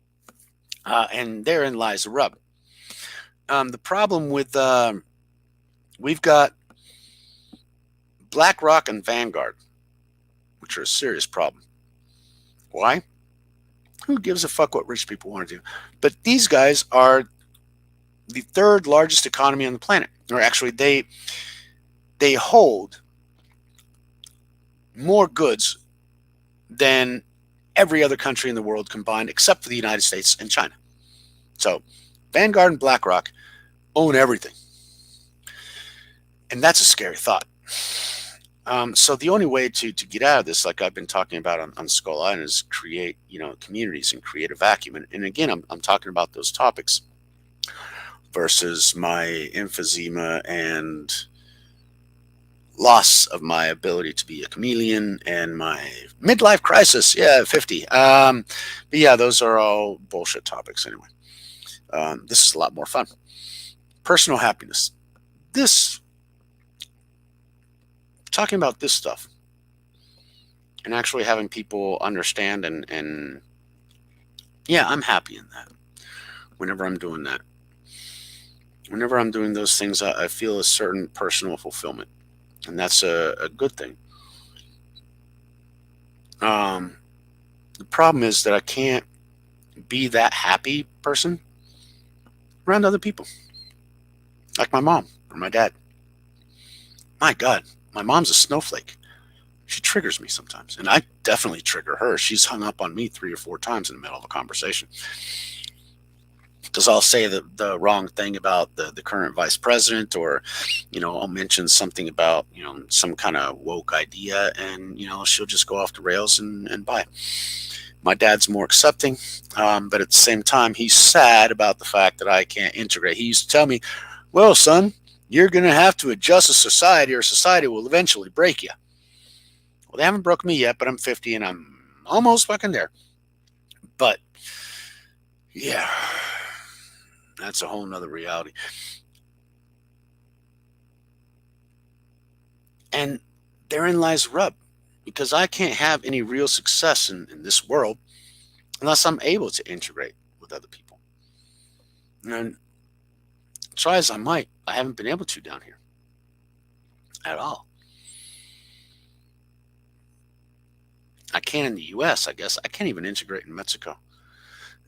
and therein lies the rub. The problem with we've got BlackRock and Vanguard, which are a serious problem. Why? Who gives a fuck what rich people want to do? But these guys are the third largest economy on the planet, or actually, they hold more goods than every other country in the world combined, except for the United States and China. So, Vanguard and BlackRock own everything, and that's a scary thought. So the only way to get out of this, like I've been talking about on Skull Island, is create communities and create a vacuum. And again, I'm talking about those topics versus my emphysema and loss of my ability to be a chameleon and my midlife crisis. Yeah, 50. But yeah, those are all bullshit topics anyway. This is a lot more fun. Personal happiness. This talking about this stuff and actually having people understand, and yeah, I'm happy in that. Whenever I'm doing that, whenever I'm doing those things, I feel a certain personal fulfillment, and that's a good thing. Um, the problem is that I can't be that happy person around other people, like my mom or my dad. My God, my mom's a snowflake. She triggers me sometimes, and I definitely trigger her. She's hung up on me 3 or 4 times in the middle of a conversation because I'll say the wrong thing about the current vice president, or I'll mention something about some kind of woke idea, and she'll just go off the rails and buy. My dad's more accepting, but at the same time, he's sad about the fact that I can't integrate. He used to tell me, "Well, son, you're going to have to adjust to society, or society will eventually break you." Well, they haven't broken me yet, but I'm 50 and I'm almost fucking there. But yeah, that's a whole nother reality. And therein lies the rub, because I can't have any real success in this world unless I'm able to integrate with other people. And try as I might, I haven't been able to down here at all. I can in the US, I guess. I can't even integrate in Mexico.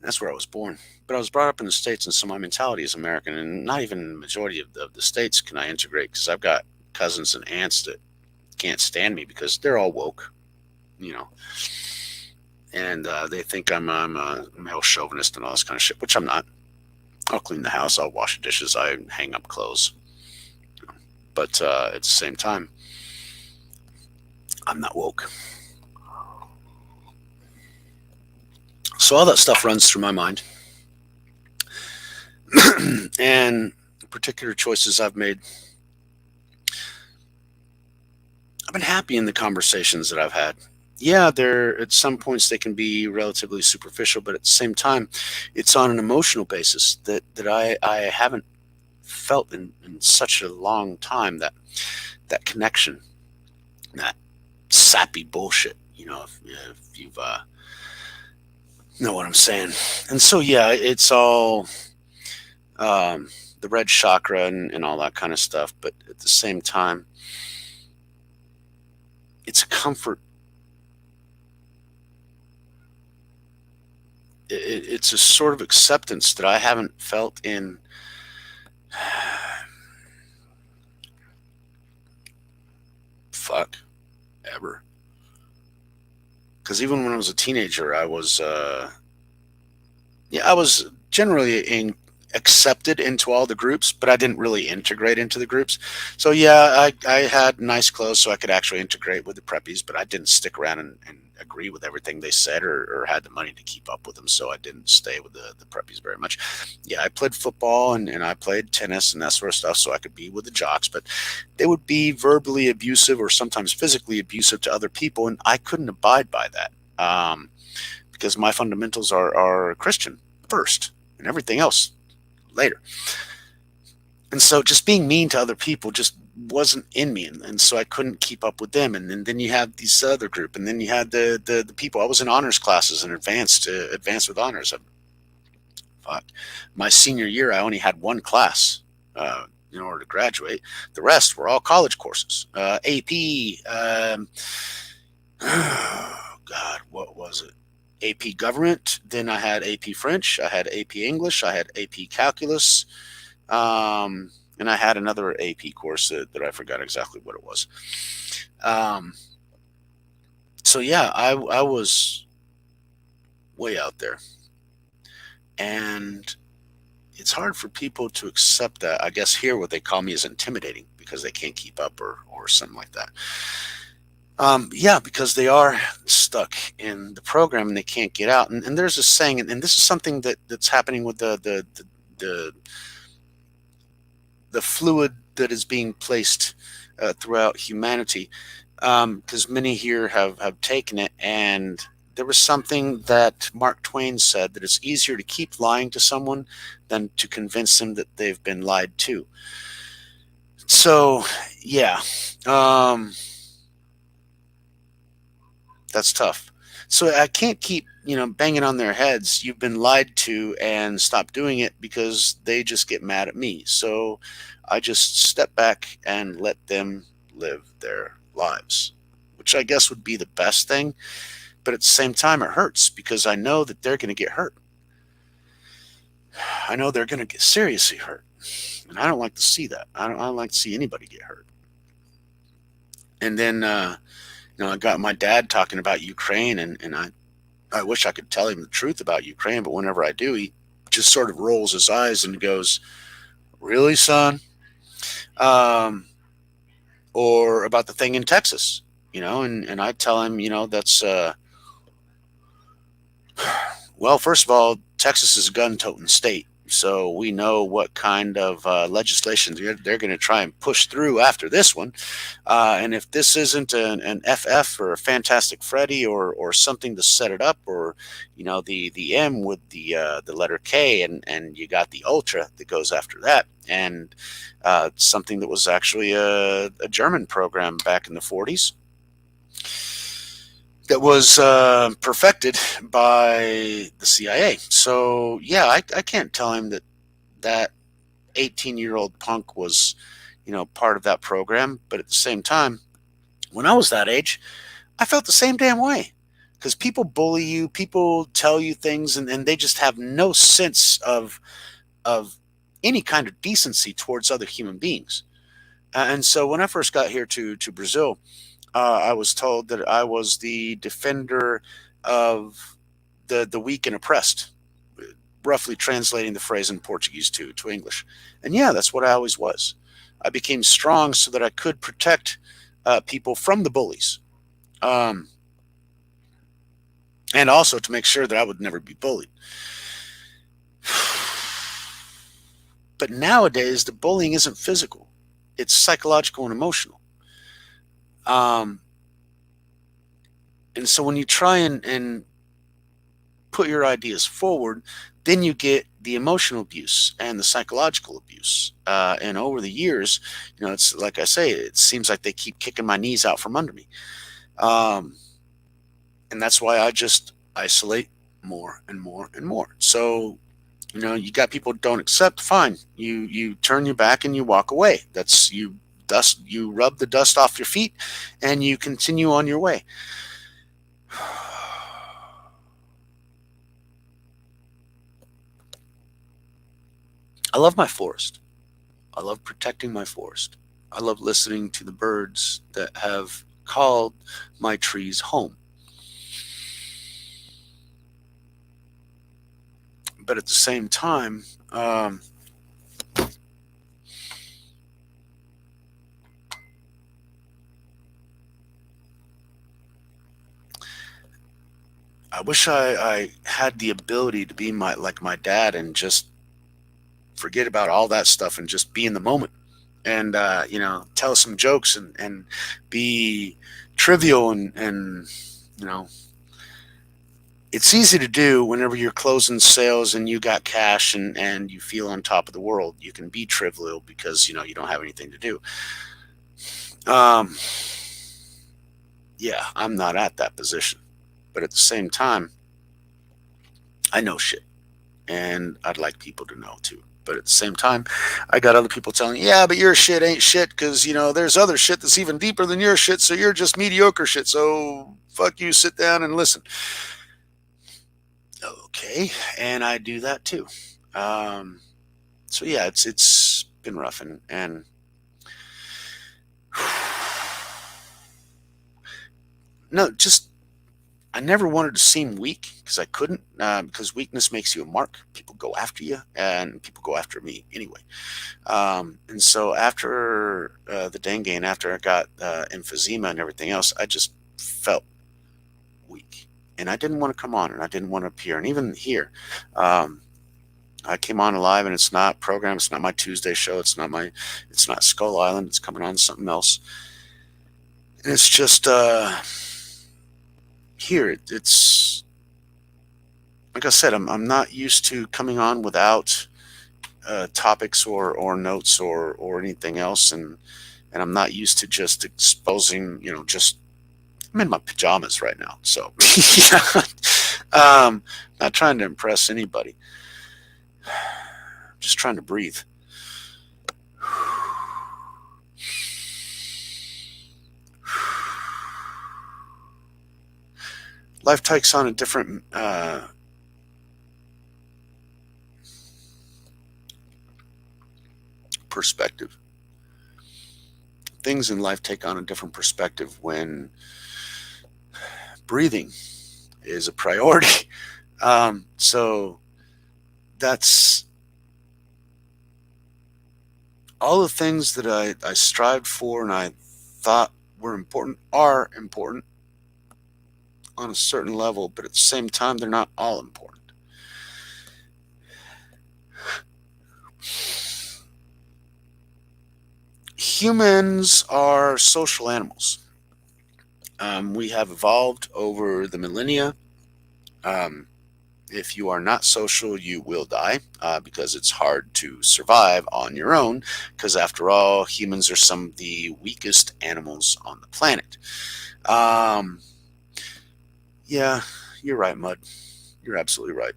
That's where I was born. But I was brought up in the States, and so my mentality is American, and not even the majority of the States can I integrate, because I've got cousins and aunts that can't stand me because they're all woke, you know, and they think I'm a male chauvinist and all this kind of shit, which I'm not. I'll clean the house, I'll wash the dishes, I hang up clothes. But at the same time, I'm not woke. So all that stuff runs through my mind. And particular choices I've made, I've been happy in the conversations that I've had. Yeah, there at some points they can be relatively superficial, but at the same time, it's on an emotional basis that I haven't felt in such a long time, that connection, that sappy bullshit. If you've know what I'm saying. And so yeah, it's all the red chakra and all that kind of stuff. But at the same time, it's a comfort. It's a sort of acceptance that I haven't felt in fuck ever. Because even when I was a teenager, I was yeah, I was generally accepted into all the groups, but I didn't really integrate into the groups. So yeah, I had nice clothes so I could actually integrate with the preppies, but I didn't stick around and agree with everything they said, or had the money to keep up with them. So I didn't stay with the preppies very much. Yeah, I played football and I played tennis and that sort of stuff so I could be with the jocks, but they would be verbally abusive or sometimes physically abusive to other people, and I couldn't abide by that. Because my fundamentals are Christian first and everything else later. And so just being mean to other people just wasn't in me. And so I couldn't keep up with them. Then you have this other group, and then you had the people. I was in honors classes and advanced with honors. Fuck. My senior year, I only had one class in order to graduate. The rest were all college courses. AP, God, what was it? AP Government. Then I had AP French. I had AP English. I had AP Calculus. And I had another AP course that I forgot exactly what it was. Um, so yeah, I was way out there, and it's hard for people to accept that. I guess here what they call me is intimidating because they can't keep up, or something like that. Yeah, because they are stuck in the program and they can't get out. And there's a saying, and this is something that's happening with the the fluid that is being placed throughout humanity, because many here have taken it. And there was something that Mark Twain said, that it's easier to keep lying to someone than to convince them that they've been lied to. So, yeah, um, that's tough. So I can't keep, banging on their heads. You've been lied to, and stop doing it, because they just get mad at me. So I just step back and let them live their lives, which I guess would be the best thing. But at the same time, it hurts because I know that they're going to get hurt. I know they're going to get seriously hurt. And I don't like to see that. I don't like to see anybody get hurt. And then, I got my dad talking about Ukraine, and I wish I could tell him the truth about Ukraine, but whenever I do, he just sort of rolls his eyes and goes, "Really, son?" Um, or about the thing in Texas, and I tell him, that's, well, first of all, Texas is a gun-toting state, so we know what kind of legislation they're going to try and push through after this one. And if this isn't an FF or a Fantastic Freddy, or something to set it up, or the M with the letter K, and you got the Ultra that goes after that, and something that was actually a German program back in the 40s that was perfected by the CIA. So yeah, I can't tell him that 18-year-old punk was, part of that program. But at the same time, when I was that age, I felt the same damn way. Because people bully you, people tell you things, and they just have no sense of any kind of decency towards other human beings. And so when I first got here to Brazil, I was told that I was the defender of the weak and oppressed, roughly translating the phrase in Portuguese to English. And yeah, that's what I always was. I became strong so that I could protect people from the bullies, um, and also to make sure that I would never be bullied. But nowadays, the bullying isn't physical; it's psychological and emotional. Um, and so when you try and put your ideas forward, then you get the emotional abuse and the psychological abuse. And over the years, it's like I say, it seems like they keep kicking my knees out from under me. Um, and that's why I just isolate more and more and more. So, you got people who don't accept, fine. You turn your back and you walk away. That's you rub the dust off your feet and you continue on your way. I love my forest. I love protecting my forest. I love listening to the birds that have called my trees home. But at the same time, I wish I had the ability to be my dad and just forget about all that stuff and just be in the moment and tell some jokes and be trivial and you know it's easy to do whenever you're closing sales and you got cash and you feel on top of the world. You can be trivial because you don't have anything to do. Um, yeah, I'm not at that position, but at the same time, I know shit, and I'd like people to know too. But at the same time, I got other people telling, yeah, but your shit ain't shit because there's other shit that's even deeper than your shit, so you're just mediocre shit. So fuck you, sit down and listen. Okay, and I do that too. Um, so yeah, it's been rough and no, just I never wanted to seem weak because I couldn't because weakness makes you a mark. People go after you, and people go after me anyway. And so after the dengue and after I got emphysema and everything else, I just felt weak, and I didn't want to come on, and I didn't want to appear, and even here. Um, I came on live, and it's not program. It's not my Tuesday show. It's not Skull Island. It's coming on something else. And it's just here. It's like I said. I'm not used to coming on without topics or notes or anything else, and I'm not used to just exposing. Just I'm in my pajamas right now, so yeah. Not trying to impress anybody. Just trying to breathe. Life takes on a different perspective. Things in life take on a different perspective when breathing is a priority. So that's all the things that I strived for and I thought were important are important on a certain level, but at the same time, they're not all important. Humans are social animals. We have evolved over the millennia. Um, if you are not social, you will die because it's hard to survive on your own. Because after all, humans are some of the weakest animals on the planet. Um, yeah, you're right, Mud. You're absolutely right.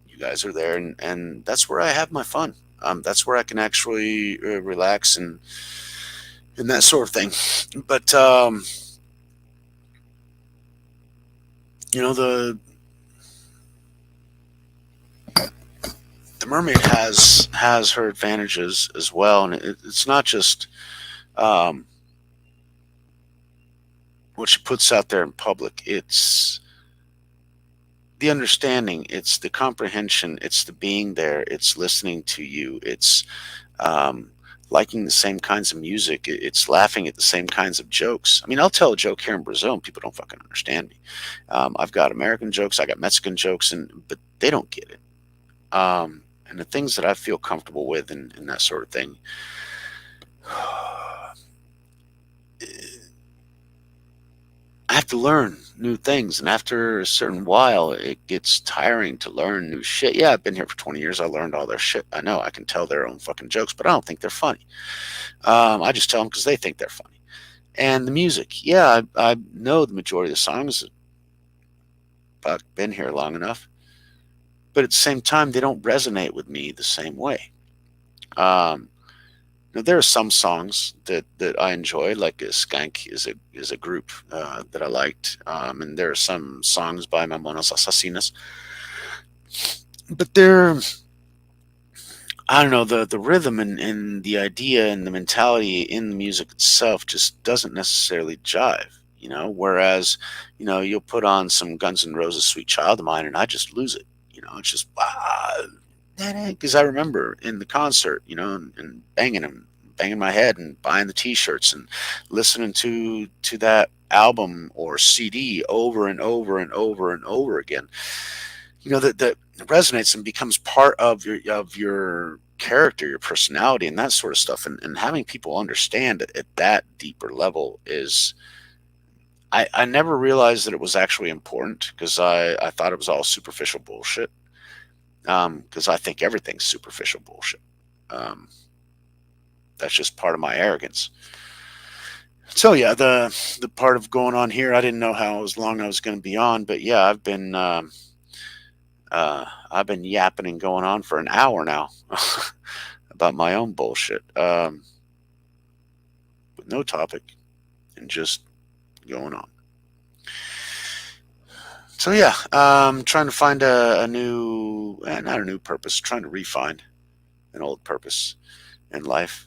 You guys are there, and that's where I have my fun. That's where I can actually relax and that sort of thing. But the mermaid has her advantages as well, and it's not just um, what she puts out there in public. It's the understanding, it's the comprehension, it's the being there, it's listening to you, it's um, liking the same kinds of music, it's laughing at the same kinds of jokes. I mean, I'll tell a joke here in Brazil, and people don't fucking understand me. I've got American jokes, I got Mexican jokes, but they don't get it. And the things that I feel comfortable with and that sort of thing. I have to learn new things, and after a certain while, it gets tiring to learn new shit. Yeah, I've been here for 20 years. I learned all their shit. I know I can tell their own fucking jokes, but I don't think they're funny. I just tell them because they think they're funny. And the music, yeah, I know the majority of the songs. I've been here long enough, but at the same time, they don't resonate with me the same way. Um, Now, there are some songs that I enjoy, like Skank is a group that I liked, and there are some songs by Mamonas Assassinas, but I don't know, the rhythm and the idea and the mentality in the music itself just doesn't necessarily jive. Whereas you'll put on some Guns N' Roses "Sweet Child of Mine" and I just lose it. It's just because I remember in the concert, and banging my head and buying the T-shirts and listening to that album or CD over and over and over and over again. That resonates and becomes part of your character, your personality, and that sort of stuff. And having people understand it at that deeper level is, I never realized that it was actually important because I thought it was all superficial bullshit. Because I think everything's superficial bullshit. Um, that's just part of my arrogance. So yeah, the part of going on here, I didn't know how long I was going to be on, but yeah, I've been yapping and going on for an hour now about my own bullshit, with no topic and just going on. So yeah, trying to find a new, not a new purpose, trying to refine an old purpose in life.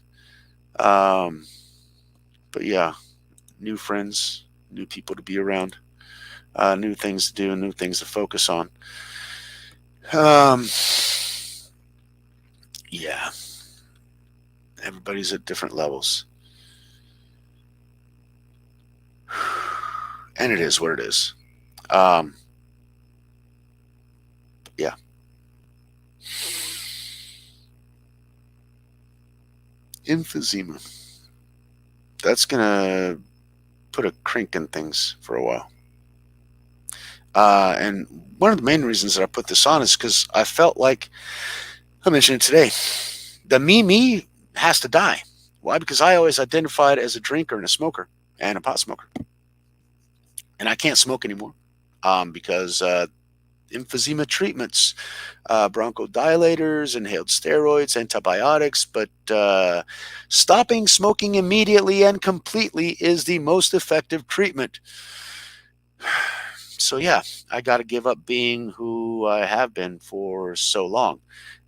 Um, but yeah, new friends, new people to be around, new things to do, new things to focus on. Um, yeah, everybody's at different levels, and it is what it is. Um, yeah, emphysema. That's gonna put a crink in things for a while. And one of the main reasons that I put this on is because I felt like I mentioned it today. The me has to die. Why? Because I always identified as a drinker and a smoker and a pot smoker, and I can't smoke anymore because emphysema treatments, bronchodilators, inhaled steroids, antibiotics, but stopping smoking immediately and completely is the most effective treatment. So yeah, I got to give up being who I have been for so long,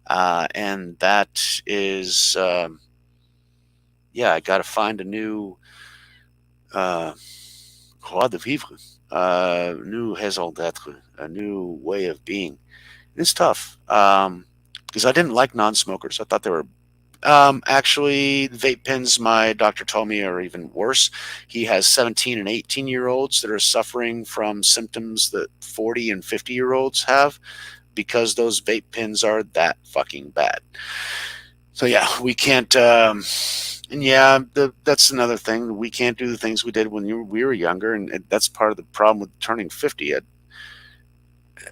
and that is, yeah, I got to find a new uh, joie de vivre, new raison d'être, a new way of being. It's tough because I didn't like non-smokers. I thought they were actually, vape pens, my doctor told me, are even worse. He has 17 and 18-year-olds that are suffering from symptoms that 40 and 50-year-olds have because those vape pens are that fucking bad. So yeah, we can't. And yeah, that's another thing. We can't do the things we did when we were younger, and that's part of the problem with turning 50.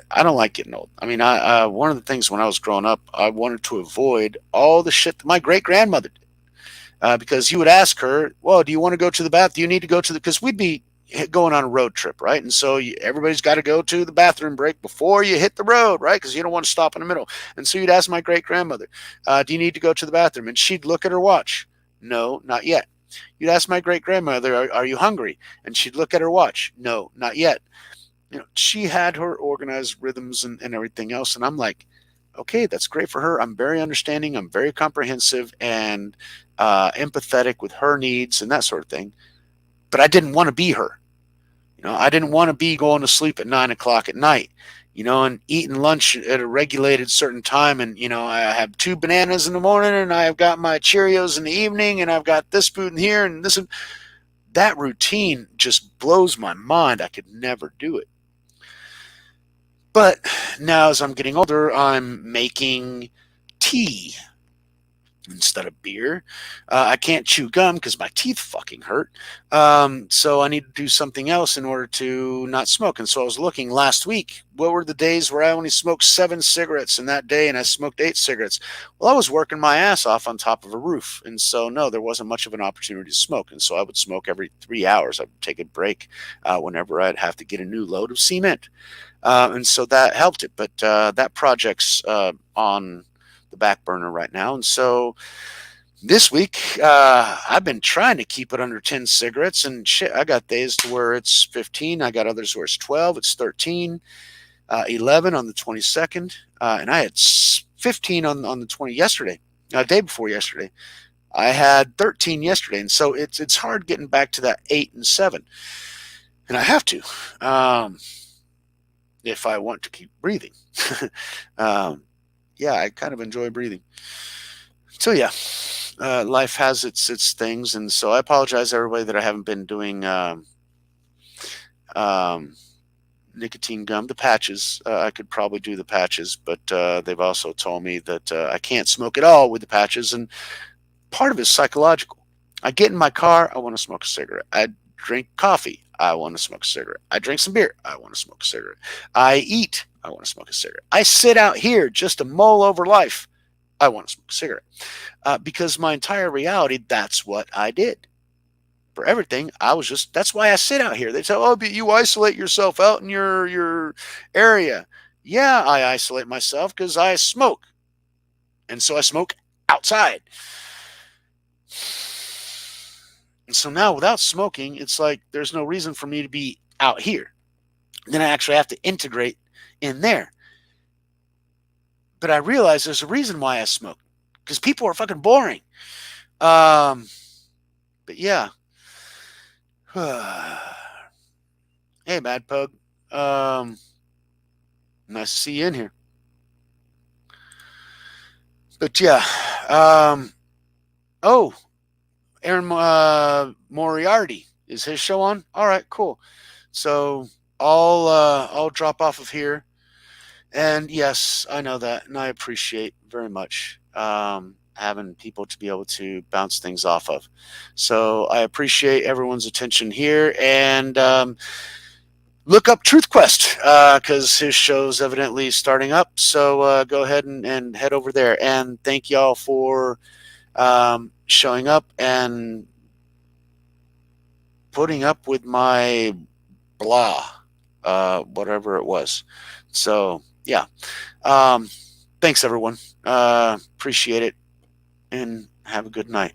I don't like getting old. I mean, one of the things when I was growing up, I wanted to avoid all the shit that my great grandmother did, because you would ask her, "Well, do you want to go to the bath? Do you need to go to the?" Because we'd be going on a road trip, right? And so everybody's got to go to the bathroom break before you hit the road, right? Because you don't want to stop in the middle. And so you'd ask my great grandmother, "Do you need to go to the bathroom?" And she'd look at her watch. No, not yet. You'd ask my great grandmother, are you hungry? And she'd look at her watch. No, not yet. She had her organized rhythms and everything else. And I'm like, okay, that's great for her. I'm very understanding. I'm very comprehensive and empathetic with her needs and that sort of thing. But I didn't want to be her. I didn't want to be going to sleep at 9 o'clock at night, and eating lunch at a regulated certain time. And, I have two bananas in the morning and I've got my Cheerios in the evening and I've got this food in here and this. And that routine just blows my mind. I could never do it. But now, as I'm getting older, I'm making tea instead of beer. I can't chew gum because my teeth fucking hurt. So I need to do something else in order to not smoke. And so I was looking last week, what were the days where I only smoked 7 cigarettes in that day and I smoked 8 cigarettes? Well, I was working my ass off on top of a roof. And so, no, there wasn't much of an opportunity to smoke. And so I would smoke every 3 hours. I'd take a break whenever I'd have to get a new load of cement. And so that helped it. But that project's on the back burner right now. And so this week, I've been trying to keep it under 10 cigarettes. And shit, I got days to where it's 15. I got others where it's 12, it's 13, 11 on the 22nd. And I had 15 on the 20 yesterday, day before yesterday. I had 13 yesterday. And so it's hard getting back to that 8 and 7. And I have to. if I want to keep breathing. um, yeah, I kind of enjoy breathing. So yeah, life has its things, and so I apologize everybody that I haven't been doing um, nicotine gum, the patches. I could probably do the patches, but they've also told me that I can't smoke at all with the patches, and part of it is psychological. I get in my car, I want to smoke a cigarette. I drink coffee, I want to smoke a cigarette. I drink some beer, I want to smoke a cigarette. I eat, I want to smoke a cigarette. I sit out here just to mull over life, I want to smoke a cigarette. Because my entire reality, that's what I did. For everything, I was just, that's why I sit out here. They say, oh, but you isolate yourself out in your area. Yeah, I isolate myself because I smoke. And so I smoke outside. And so now without smoking, it's like there's no reason for me to be out here. Then I actually have to integrate in there. But I realize there's a reason why I smoke because people are fucking boring. Um, but yeah. Hey, Mad Pug. Um, Nice to see you in here. But yeah. Oh, Aaron Moriarty, is his show on? All right, cool. So I'll drop off of here. And yes, I know that, and I appreciate very much having people to be able to bounce things off of. So I appreciate everyone's attention here, and look up Truth Quest because his show's evidently starting up. So go ahead and head over there. And thank y'all for showing up and putting up with my blah, whatever it was. So yeah, thanks everyone. Appreciate it, and have a good night.